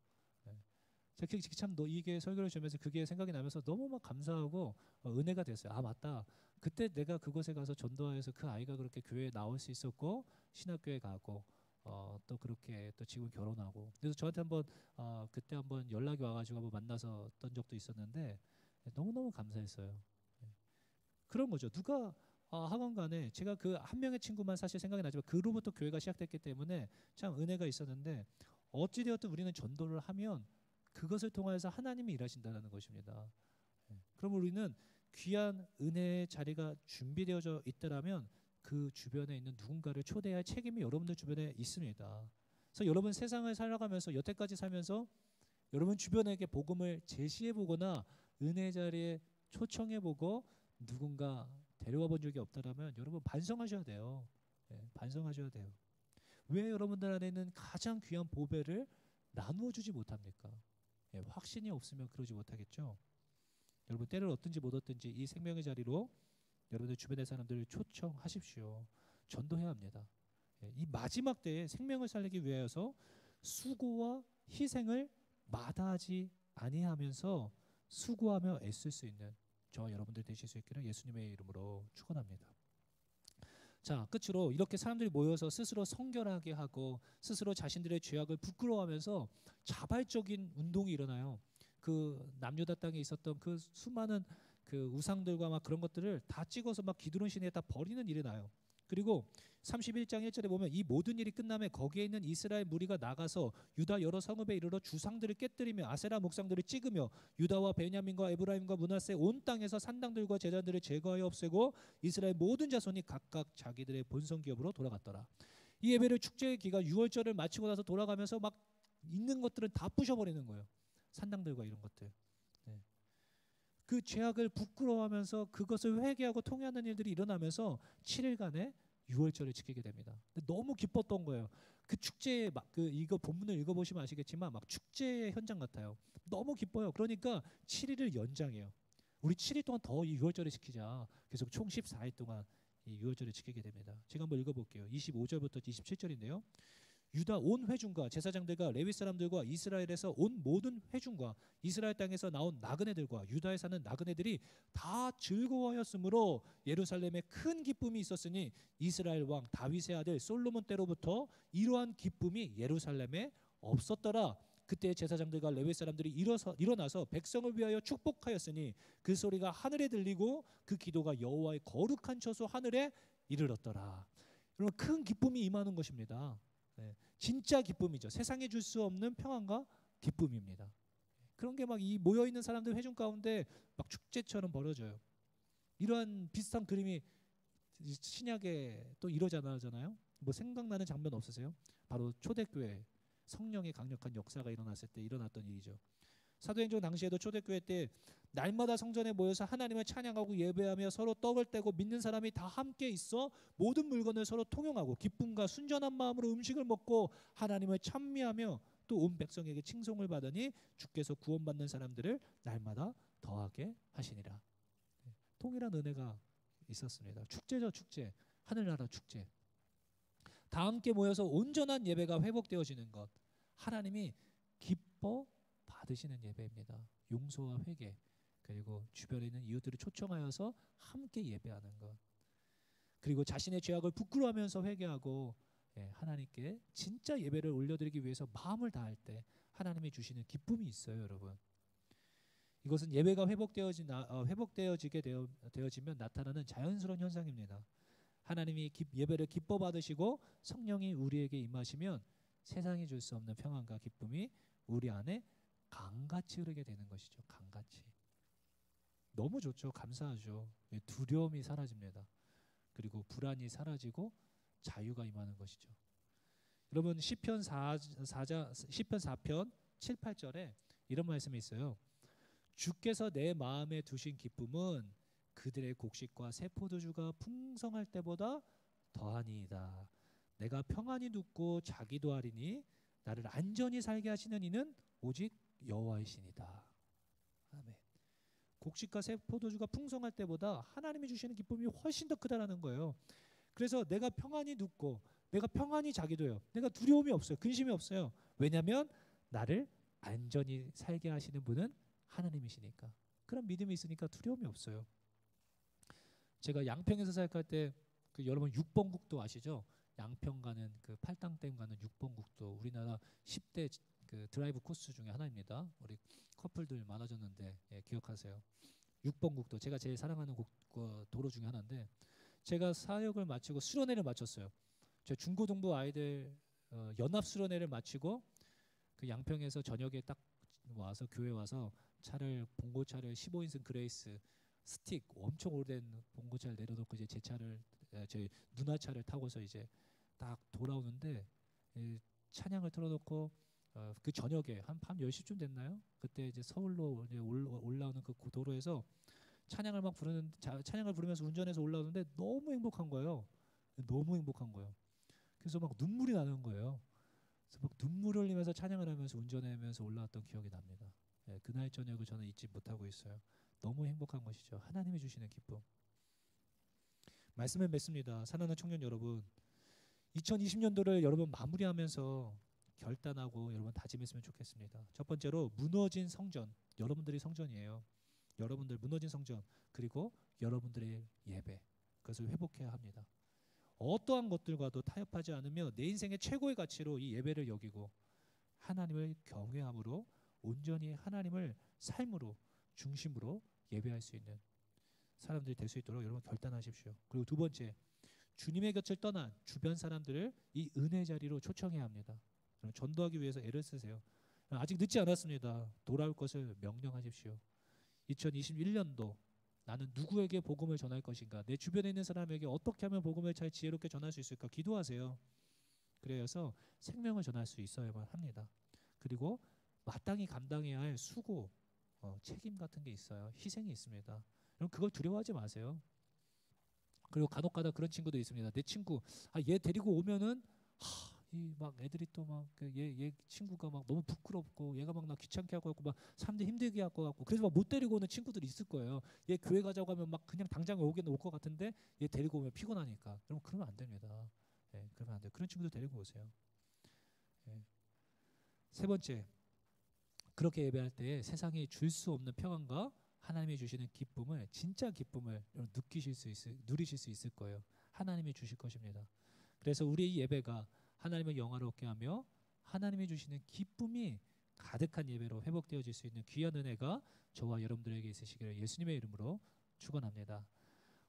제가 참 이게 설교를 주면서 그게 생각이 나면서 너무 막 감사하고 은혜가 됐어요. 아 맞다. 그때 내가 그곳에 가서 전도하여서 그 아이가 그렇게 교회에 나올 수 있었고 신학교에 가고 또 그렇게 또 지금 결혼하고 그래서 저한테 한번 그때 한번 연락이 와가지고 한번 만나서 던 적도 있었는데 너무너무 감사했어요. 그런 거죠. 누가 하건 간에 제가 그 한 명의 친구만 사실 생각이 나지만 그로부터 교회가 시작됐기 때문에 참 은혜가 있었는데 어찌되었든 우리는 전도를 하면 그것을 통해서 하나님이 일하신다는 것입니다. 그럼 우리는 귀한 은혜의 자리가 준비되어져 있더라면 그 주변에 있는 누군가를 초대할 책임이 여러분들 주변에 있습니다. 그래서 여러분 세상을 살아가면서 여태까지 살면서 여러분 주변에게 복음을 제시해보거나 은혜 자리에 초청해보고 누군가 데려와 본 적이 없다라면 여러분 반성하셔야 돼요. 반성하셔야 돼요. 왜 여러분들 안에 있는 가장 귀한 보배를 나누어 주지 못합니까? 확신이 없으면 그러지 못하겠죠. 여러분 때를 얻든지 못 얻든지 이 생명의 자리로 여러분들 주변의 사람들을 초청하십시오. 전도해야 합니다. 이 마지막 때에 생명을 살리기 위해서 수고와 희생을 마다하지 아니하면서 수고하며 애쓸 수 있는 저와 여러분들 되실 수 있기를 예수님의 이름으로 축원합니다. 자, 끝으로 이렇게 사람들이 모여서 스스로 성결하게 하고 스스로 자신들의 죄악을 부끄러워하면서 자발적인 운동이 일어나요. 그 남유다 땅에 있었던 그 수많은 그 우상들과 막 그런 것들을 다 찍어서 막 기드론 시내에 다 버리는 일이 나요. 그리고 31장 1절에 보면 이 모든 일이 끝나면 거기에 있는 이스라엘 무리가 나가서 유다 여러 성읍에 이르러 주상들을 깨뜨리며 아세라 목상들을 찍으며 유다와 베냐민과 에브라임과 므낫세 온 땅에서 산당들과 제단들을 제거하여 없애고 이스라엘 모든 자손이 각각 자기들의 본성 기업으로 돌아갔더라. 이 예배를 축제의 기간 6월절을 마치고 나서 돌아가면서 막 있는 것들은 다 부셔버리는 거예요. 산당들과 이런 것들. 네. 그 죄악을 부끄러워하면서 그것을 회개하고 통회하는 일들이 일어나면서 7일간의 6월절을 지키게 됩니다. 너무 기뻤던 거예요. 그 축제에 막 그 이거 본문을 읽어보시면 아시겠지만 막 축제의 현장 같아요. 너무 기뻐요. 그러니까 7일을 연장해요. 우리 7일 동안 더 이 6월절을 지키자. 그래서 총 14일 동안 이 6월절을 지키게 됩니다. 제가 한번 읽어볼게요. 25절부터 27절인데요. 유다 온 회중과 제사장들과 레위 사람들과 이스라엘에서 온 모든 회중과 이스라엘 땅에서 나온 나그네들과 유다에 사는 나그네들이 다 즐거워하였으므로 예루살렘에 큰 기쁨이 있었으니 이스라엘 왕 다윗의 아들 솔로몬 때로부터 이러한 기쁨이 예루살렘에 없었더라. 그때 제사장들과 레위 사람들이 일어나서 백성을 위하여 축복하였으니 그 소리가 하늘에 들리고 그 기도가 여호와의 거룩한 처소 하늘에 이르렀더라. 여러분 큰 기쁨이 임하는 것입니다. 네, 진짜 기쁨이죠. 세상에 줄 수 없는 평안과 기쁨입니다. 그런 게 막 이 모여 있는 사람들 회중 가운데 막 축제처럼 벌어져요. 이러한 비슷한 그림이 신약에 또 이루어지잖아요. 뭐 생각나는 장면 없으세요? 바로 초대교회 성령의 강력한 역사가 일어났을 때 일어났던 일이죠. 사도행전 당시에도 초대교회 때 날마다 성전에 모여서 하나님을 찬양하고 예배하며 서로 떡을 떼고 믿는 사람이 다 함께 있어 모든 물건을 서로 통용하고 기쁨과 순전한 마음으로 음식을 먹고 하나님을 찬미하며 또 온 백성에게 칭송을 받으니 주께서 구원받는 사람들을 날마다 더하게 하시니라. 통일한 은혜가 있었습니다. 축제죠, 축제. 하늘나라 축제. 다 함께 모여서 온전한 예배가 회복되어지는 것. 하나님이 기뻐 받으시는 예배입니다. 용서와 회개 그리고 주변에 있는 이웃들을 초청하여서 함께 예배하는 것. 그리고 자신의 죄악을 부끄러워하면서 회개하고 하나님께 진짜 예배를 올려드리기 위해서 마음을 다할 때 하나님이 주시는 기쁨이 있어요, 여러분. 이것은 예배가 회복되어지게 되어지면 나타나는 자연스러운 현상입니다. 하나님이 예배를 기뻐 받으시고 성령이 우리에게 임하시면 세상이 줄 수 없는 평안과 기쁨이 우리 안에 강같이 흐르게 되는 것이죠. 강같이. 너무 좋죠. 감사하죠. 두려움이 사라집니다. 그리고 불안이 사라지고 자유가 임하는 것이죠. 여러분 시편 4편 7, 8절에 이런 말씀이 있어요. 주께서 내 마음에 두신 기쁨은 그들의 곡식과 새 포도주가 풍성할 때보다 더하니이다. 내가 평안히 눕고 자기도 하리니 나를 안전히 살게 하시는 이는 오직 여호와이시니이다. 아멘. 곡식과 새 포도주가 풍성할 때보다 하나님이 주시는 기쁨이 훨씬 더 크다라는 거예요. 그래서 내가 평안히 눕고 내가 평안히 자기도 해요. 내가 두려움이 없어요. 근심이 없어요. 왜냐하면 나를 안전히 살게 하시는 분은 하나님이시니까. 그런 믿음이 있으니까 두려움이 없어요. 제가 양평에서 사역할 때 그 여러분 6번 국도 아시죠? 양평 가는 그 팔당댐 가는 6번 국도 우리나라 10대 그 드라이브 코스 중에 하나입니다. 우리 커플들 많아졌는데 기억하세요. 6번 국도 제가 제일 사랑하는 도로 중에 하나인데 제가 사역을 마치고 수련회를 마쳤어요. 제 중고등부 아이들 연합 수련회를 마치고 그 양평에서 저녁에 딱 와서 교회 와서 봉고차를 15인승 그레이스 스틱 엄청 오래된 봉고차를 내려놓고 이제 제 차를 제 누나 차를 타고서 이제 딱 돌아오는데 찬양을 틀어놓고 그 저녁에 한 밤 10시쯤 됐나요? 그때 이제 서울로 이제 올라오는 그 도로에서 찬양을 부르면서 운전해서 올라오는데 너무 행복한 거예요. 너무 행복한 거예요. 그래서 막 눈물이 나는 거예요. 그래서 막 눈물을 흘리면서 찬양을 하면서 운전하면서 올라왔던 기억이 납니다. 그날 저녁을 저는 잊지 못하고 있어요. 너무 행복한 것이죠. 하나님이 주시는 기쁨. 말씀을 맺습니다. 사랑하는 청년 여러분, 2020년도를 여러분 마무리하면서 결단하고 여러분 다짐했으면 좋겠습니다. 첫 번째로 무너진 성전, 여러분들이 성전이에요. 여러분들 무너진 성전 그리고 여러분들의 예배 그것을 회복해야 합니다. 어떠한 것들과도 타협하지 않으며 내 인생의 최고의 가치로 이 예배를 여기고 하나님을 경외함으로 온전히 하나님을 삶으로 중심으로 예배할 수 있는 사람들이 될 수 있도록 여러분 결단하십시오. 그리고 두 번째, 주님의 곁을 떠난 주변 사람들을 이 은혜 자리로 초청해야 합니다. 전도하기 위해서 애를 쓰세요. 아직 늦지 않았습니다. 돌아올 것을 명령하십시오. 2021년도 나는 누구에게 복음을 전할 것인가? 내 주변에 있는 사람에게 어떻게 하면 복음을 잘 지혜롭게 전할 수 있을까? 기도하세요. 그래서 생명을 전할 수 있어야만 합니다. 그리고 마땅히 감당해야 할 수고, 책임 같은 게 있어요. 희생이 있습니다. 여러분 그걸 두려워하지 마세요. 그리고 간혹가다 그런 친구도 있습니다. 내 친구, 얘 데리고 오면은 이 막 애들이 또 막 얘 친구가 막 너무 부끄럽고 얘가 막 나 귀찮게 하고 막 사람들 힘들게 할 것 같고 그래서 막 못 데리고 오는 친구들이 있을 거예요. 얘 교회 가자고 하면 막 그냥 당장 오긴 올 것 같은데 얘 데리고 오면 피곤하니까. 여러분 그러면 안 됩니다. 그러면 안 돼요. 그런 친구들 데리고 오세요. 세 번째, 그렇게 예배할 때 세상이 줄 수 없는 평안과 하나님이 주시는 기쁨을, 진짜 기쁨을 누리실 수 있을 거예요. 하나님이 주실 것입니다. 그래서 우리의 예배가 하나님을 영화롭게 하며 하나님이 주시는 기쁨이 가득한 예배로 회복되어질 수 있는 귀한 은혜가 저와 여러분들에게 있으시기를 예수님의 이름으로 축원합니다.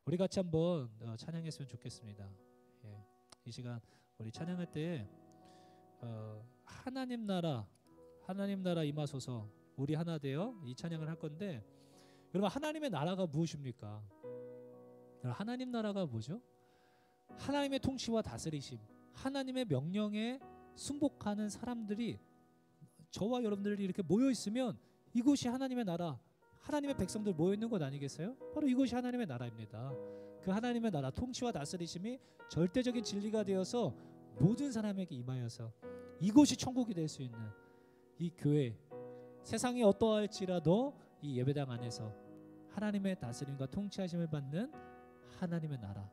우리 같이 한번 찬양했으면 좋겠습니다. 이 시간 우리 찬양할 때 하나님 나라 임하소서 우리 하나 되어 이 찬양을 할 건데, 여러분 하나님의 나라가 무엇입니까? 하나님 나라가 뭐죠? 하나님의 통치와 다스리심, 하나님의 명령에 순복하는 사람들이 저와 여러분들이 이렇게 모여 있으면 이곳이 하나님의 나라, 하나님의 백성들 모여 있는 것 아니겠어요? 바로 이곳이 하나님의 나라입니다. 그 하나님의 나라 통치와 다스리심이 절대적인 진리가 되어서 모든 사람에게 임하여서 이곳이 천국이 될 수 있는 이 교회, 세상이 어떠할지라도 이 예배당 안에서 하나님의 다스림과 통치하심을 받는 하나님의 나라,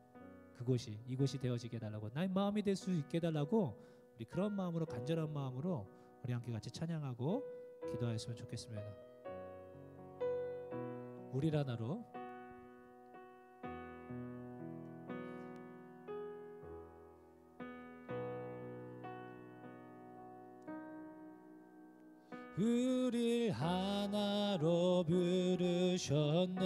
이곳이 되어지게 해달라고, 나의 마음이 될 수 있게 해달라고, 우리 그런 마음으로, 간절한 마음으로 우리 함께 같이 찬양하고 기도하였으면 좋겠습니다. 우리를 하나로. 우릴 하나로 부르셨네.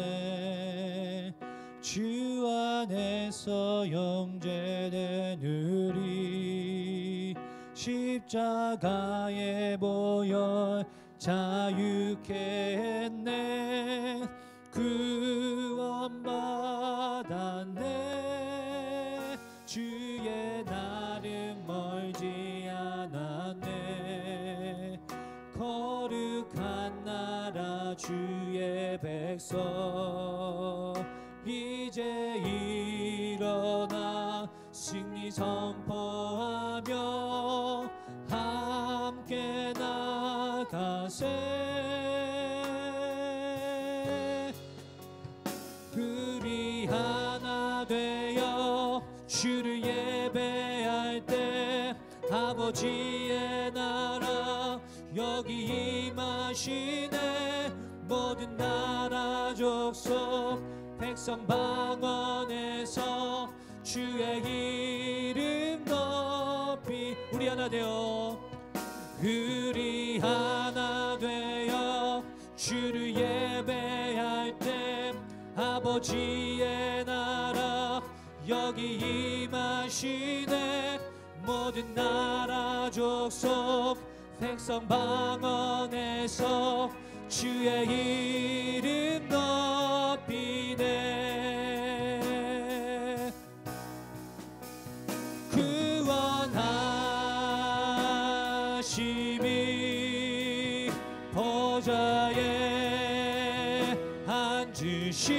주 안에서 영제된 우리, 십자가에 보혈 자유케 했네. 구원받았네. 주의 날은 멀지 않았네. 거룩한 나라 주의 백성, 이제 일어나 승리 선포하며 함께 나가세. 우리 하나 되어 주를 예배할 때 아버지의 나라 여기 임하시네. 모든 나라 족속 백성 방언에서 주의 이름 높이, 우리 하나 되어, 우리 하나 되어 주를 예배할 때 아버지의 나라 여기 임하시네. 모든 나라 족속 백성 방언에서 주의 이름 높이네. 구원하심이 보좌에 앉으신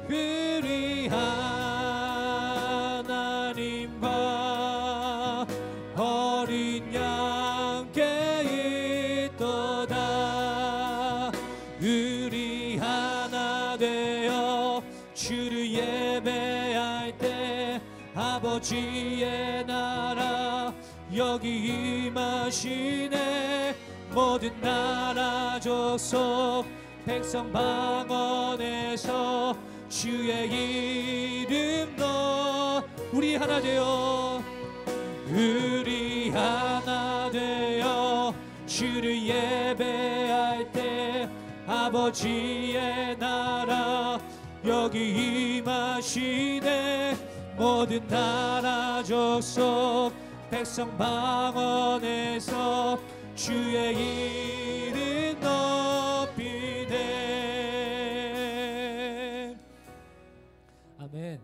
우리 하나님과 어린 양께 있도다. 우리 하나 되어 주를 예배할 때 아버지의 나라 여기 임하시네. 모든 나라 족속 백성 방언에서 주의 이름 넣어 우리 하나 되어 우리 하나 되어 주를 예배할 때 아버지의 나라 여기 임하시네 모든 나라 족속 백성 방언에서 주의 이름 높이네. 아멘.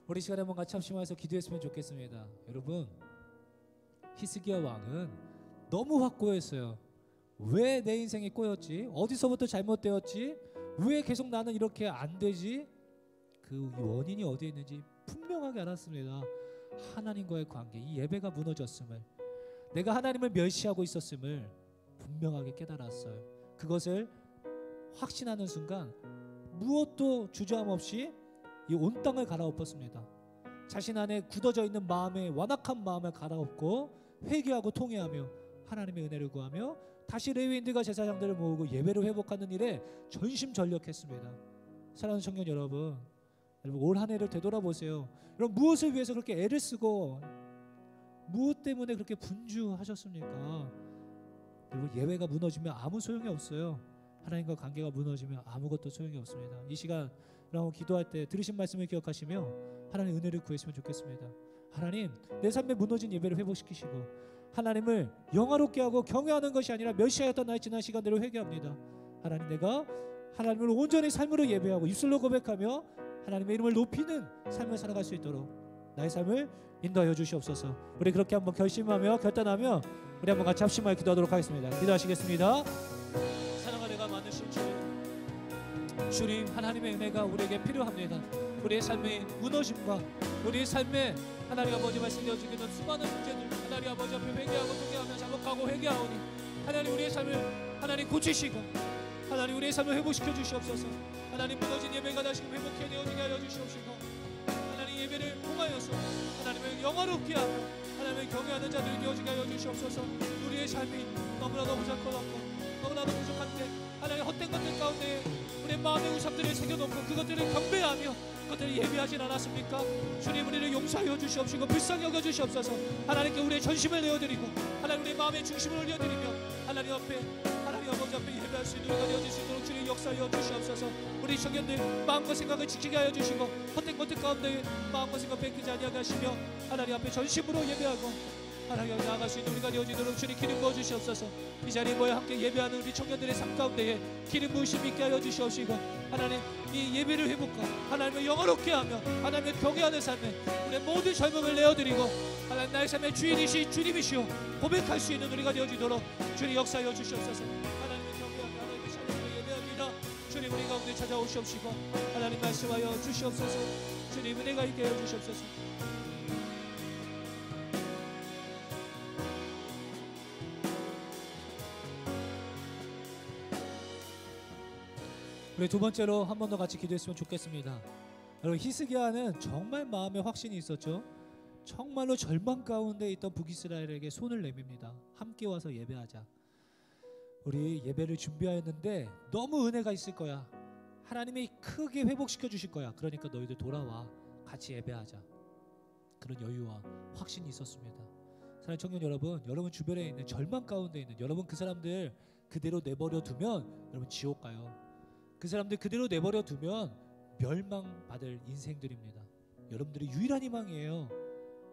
우리 시간에 한번 같이 합심해서 기도했으면 좋겠습니다. 여러분, 히스기야 왕은 너무 확고했어요. 왜 내 인생이 꼬였지? 어디서부터 잘못되었지? 왜 계속 나는 이렇게 안 되지? 그 원인이 어디에 있는지 분명하게 알았습니다. 하나님과의 관계, 이 예배가 무너졌음을, 내가 하나님을 멸시하고 있었음을 분명하게 깨달았어요. 그것을 확신하는 순간 무엇도 주저함 없이 이 온 땅을 갈아엎었습니다. 자신 안에 굳어져 있는 마음의 완악한 마음을 갈아엎고 회개하고 통회하며 하나님의 은혜를 구하며 다시 레위인들과 제사장들을 모으고 예배를 회복하는 일에 전심전력했습니다. 사랑하는 청년 여러분, 올 한 해를 되돌아보세요. 여러분, 무엇을 위해서 그렇게 애를 쓰고 무엇 때문에 그렇게 분주하셨습니까? 여러분, 예배가 무너지면 아무 소용이 없어요. 하나님과 관계가 무너지면 아무것도 소용이 없습니다. 이 시간 여러분 기도할 때 들으신 말씀을 기억하시며 하나님의 은혜를 구했으면 좋겠습니다. 하나님, 내 삶에 무너진 예배를 회복시키시고 하나님을 영화롭게 하고 경외하는 것이 아니라 멸시하였던 나의 지난 시간들을 회개합니다. 하나님, 내가 하나님을 온전히 삶으로 예배하고 입술로 고백하며 하나님의 이름을 높이는 삶을 살아갈 수 있도록 나의 삶을 인도하여 주시옵소서. 우리 그렇게 한번 결심하며 결단하며 우리 한번 같이 합심하여 기도하도록 하겠습니다. 기도하시겠습니다. 사랑하리가 많으신 주님, 하나님의 은혜가 우리에게 필요합니다. 우리의 삶의 무너짐과 우리의 삶에 하나님 아버지 말씀되어 주기는 수많은 문제들, 하나님 아버지 앞에 회개하고 통회하며 자복하고 회개하오니 하나님 우리의 삶을 하나님 고치시고 하나님 우리의 삶을 회복시켜 주시옵소서. 하나님, 무너진 예배가 다시 회복해 되어지게 하여 주시옵시고 하나님 예배를 통하여서 하나님을 영화롭게 하며 하나님을 경외하는 자들이 되어지게 하여 주시옵소서. 우리의 삶이 너무나도 부족하고 너무나도 부족한데 하나님 헛된 것들 가운데 우리의 마음의 우상들을 새겨놓고 그것들을 경배하며 그것들을 예배하진 않았습니까? 주님, 우리를 용서하여 주시옵시고 불쌍히 여겨 주시옵소서. 하나님께 우리의 전심을 내어드리고 하나님 우리의 마음의 중심을 올려드리며 하나님 앞에 하나님 아버지 앞에 예배할 수 있는 우리가 되어질 수 있도록 주님 역사하여 주시옵소서. 우리 청년들 마음과 생각을 지키게 하여 주시고 헛된 것들 가운데 마음과 생각 뺏기지 아니하게 하시며 하나님 앞에 전심으로 예배하고 하나님 나아갈 수 있는 우리가 되어지도록 주님 기름 부어 주시옵소서. 이 자리에 모여 함께 예배하는 우리 청년들의 삶 가운데에 기름 부으심 있게 하여 주시옵시고 하나님 이 예배를 회복하고 하나님을 영화롭게 하며 하나님을 경외하는 삶에 우리의 모든 젊음을 내어드리고 하나님 나의 삶의 주인이시 주님이시오 고백할 수 있는 우리가 되어지도록 주님 역사하여 주시옵소서. 하나님을 경외하며 하나님을 찬양하며 예배합니다. 주님, 우리 가운데 찾아오시옵시고 하나님 말씀하여 주시옵소서. 주님, 은혜가 있게 하여 주시옵소서. 우리 두 번째로 한 번 더 같이 기도했으면 좋겠습니다. 여러분, 히스기야는 정말 마음에 확신이 있었죠. 정말로 절망 가운데 있던 북이스라엘에게 손을 내밉니다. 함께 와서 예배하자. 우리 예배를 준비하였는데 너무 은혜가 있을 거야. 하나님이 크게 회복시켜 주실 거야. 그러니까 너희들 돌아와 같이 예배하자. 그런 여유와 확신이 있었습니다. 사랑하는 청년 여러분, 여러분 주변에 있는 절망 가운데 있는 여러분, 그 사람들 그대로 내버려 두면 여러분 지옥 가요. 그 사람들 그대로 내버려 두면 멸망받을 인생들입니다. 여러분들이 유일한 희망이에요.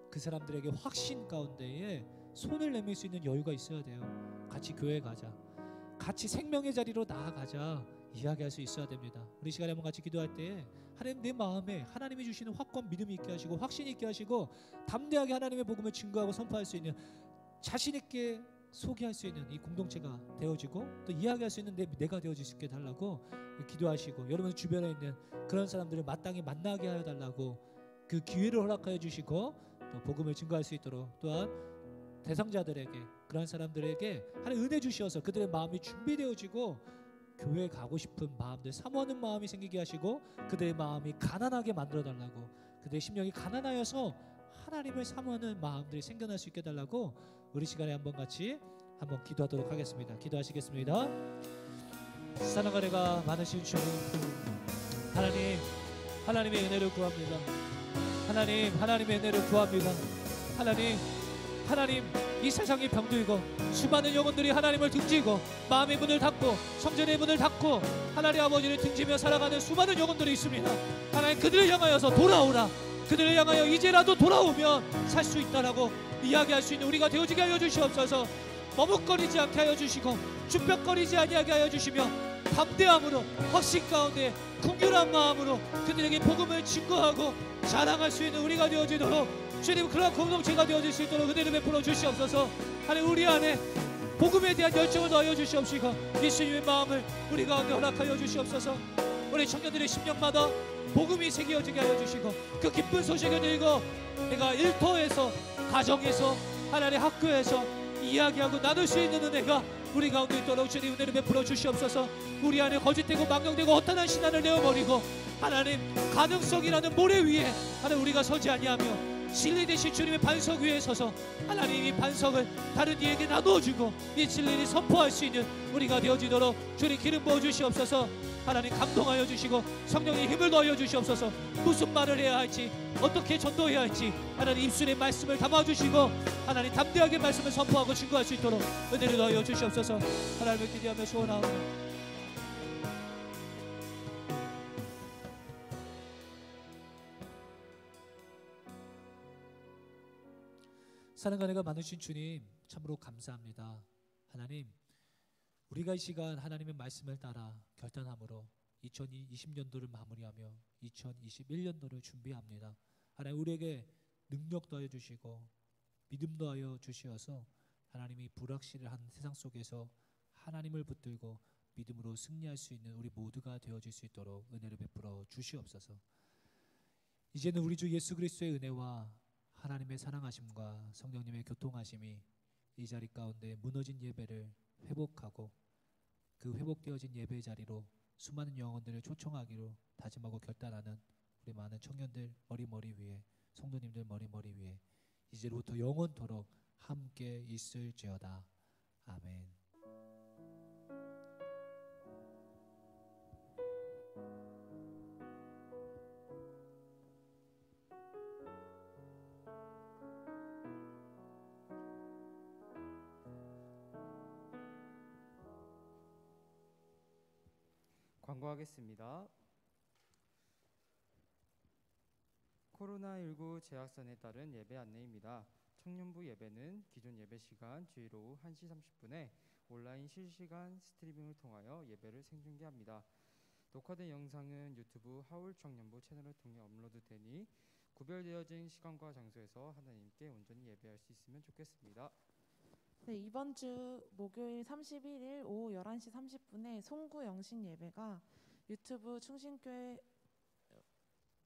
그 사람들에게 확신 가운데에 손을 내밀 수 있는 여유가 있어야 돼요. 같이 교회 가자, 같이 생명의 자리로 나아가자 이야기할 수 있어야 됩니다. 우리 시간에 한번 같이 기도할 때 하나님, 내 마음에 하나님이 주시는 확고한 믿음이 있게 하시고 확신이 있게 하시고 담대하게 하나님의 복음을 증거하고 선포할 수 있는, 자신 있게 소개할 수 있는 이 공동체가 되어지고 또 이야기할 수 있는 내가 되어질 수 있게 달라고 기도하시고, 여러분 주변에 있는 그런 사람들을 마땅히 만나게 하여 달라고 그 기회를 허락하여 주시고 또 복음을 증거할 수 있도록, 또한 대상자들에게, 그런 사람들에게 하나님 은혜 주시어서 그들의 마음이 준비되어지고 교회에 가고 싶은 마음들, 사모하는 마음이 생기게 하시고 그들의 마음이 가난하게 만들어 달라고, 그들의 심령이 가난하여서 하나님을 사모하는 마음들이 생겨날 수 있게 달라고 우리 시간에 한번 같이 한번 기도하도록 하겠습니다. 기도하시겠습니다. 사랑과 은혜가 많으신 주님, 하나님, 하나님의 은혜를 구합니다. 하나님의 은혜를 구합니다. 하나님, 이 세상이 병들고 수많은 영혼들이 하나님을 등지고 마음의 문을 닫고 성전의 문을 닫고 하나님 아버지를 등지며 살아가는 수많은 영혼들이 있습니다. 하나님, 그들을 향하여서 돌아오라, 그들을 향하여 이제라도 돌아오면 살 수 있다라고 이야기할 수 있는 우리가 되어지게 하여 주시옵소서. 머뭇거리지 않게 하여 주시고 주뼛거리지 아니하게 하여 주시며 담대함으로 확신 가운데 긍휼한 마음으로 그들에게 복음을 증거하고 자랑할 수 있는 우리가 되어지도록 주님, 그러한 공동체가 되어질 수 있도록 은혜를 베풀어 주시옵소서. 하나님, 우리 안에 복음에 대한 열정을 더하여 주시옵시고 예수님의 마음을 우리 가운데 허락하여 주시옵소서. 우리 청년들의 심령마다 복음이 새겨지게 하여 주시고 그 기쁜 소식을 들고 내가 일터에서, 가정에서, 하나님의 학교에서 이야기하고 나눌 수 있는 은혜가 우리 가운데 있도록 주님 은혜를 베풀어 주시옵소서. 우리 안에 거짓되고 망령되고 허탄한 신앙을 내어버리고 하나님, 가능성이라는 모래 위에 하나님 우리가 서지 아니하며 진리 되신 주님의 반석 위에 서서 하나님 이 반석을 다른 이에게 나누어주고 이 진리를 선포할 수 있는 우리가 되어지도록 주님 기름 부어주시옵소서. 하나님, 감동하여 주시고 성령의 힘을 더하여 주시옵소서. 무슨 말을 해야 할지, 어떻게 전도해야 할지 하나님 입술에 말씀을 담아주시고 하나님 담대하게 말씀을 선포하고 증거할 수 있도록 은혜를 더하여 주시옵소서. 하나님을 기대하며 소원하오며 사랑과 은혜가 많으신 주님, 참으로 감사합니다. 하나님, 우리가 이 시간 하나님의 말씀을 따라 결단함으로 2020년도를 마무리하며 2021년도를 준비합니다. 하나님, 우리에게 능력 더하여 주시고 믿음 더하여 주시어서 하나님이 불확실한 세상 속에서 하나님을 붙들고 믿음으로 승리할 수 있는 우리 모두가 되어질 수 있도록 은혜를 베풀어 주시옵소서. 이제는 우리 주 예수 그리스도의 은혜와 하나님의 사랑하심과 성령님의 교통하심이 이 자리 가운데 무너진 예배를 회복하고 그 회복되어진 예배의 자리로 수많은 영혼들을 초청하기로 다짐하고 결단하는 우리 많은 청년들 머리 위에, 성도님들 머리 위에 이제로부터 영원토록 함께 있을지어다. 아멘. 광고하겠습니다. 코로나19 재확산에 따른 예배 안내입니다. 청년부 예배는 기존 예배 시간 주일 오후 1시 30분에 온라인 실시간 스트리밍을 통하여 예배를 생중계합니다. 녹화된 영상은 유튜브 하울 청년부 채널을 통해 업로드되니 구별되어진 시간과 장소에서 하나님께 온전히 예배할 수 있으면 좋겠습니다. 네, 이번 주 목요일 31일 오후 11시 30분에 송구 영신 예배가 유튜브 충신교회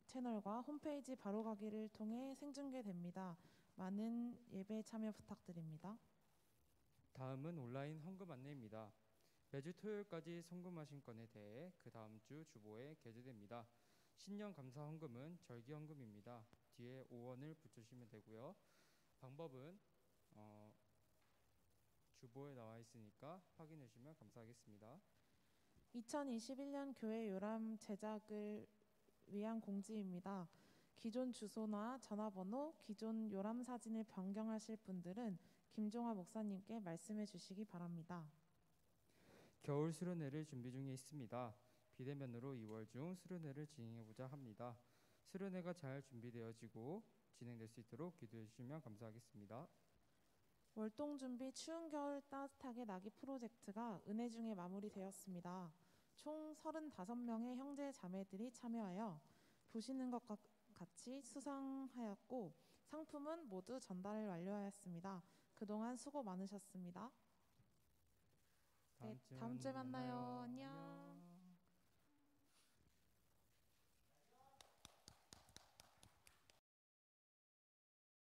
채널과 홈페이지 바로가기를 통해 생중계됩니다. 많은 예배 참여 부탁드립니다. 다음은 온라인 헌금 안내입니다. 매주 토요일까지 송금하신 건에 대해 그 다음 주 주보에 게재됩니다. 신년 감사 헌금은 절기 헌금입니다. 뒤에 5원을 붙여주시면 되고요. 방법은 주보에 나와 있으니까 확인해 주시면 감사하겠습니다. 2021년 교회 요람 제작을 위한 공지입니다. 기존 주소나 전화번호, 기존 요람 사진을 변경하실 분들은 김종화 목사님께 말씀해 주시기 바랍니다. 겨울 수련회를 준비 중에 있습니다. 비대면으로 2월 중 수련회를 진행해보자 합니다. 수련회가 잘 준비되어지고 진행될 수 있도록 기도해 주시면 감사하겠습니다. 월동준비 추운 겨울 따뜻하게 나기 프로젝트가 은혜 중에 마무리되었습니다. 총 35명의 형제 자매들이 참여하여 보시는 것과 같이 수상하였고 상품은 모두 전달을 완료하였습니다. 그동안 수고 많으셨습니다. 네, 다음 주에 만나요. 안녕.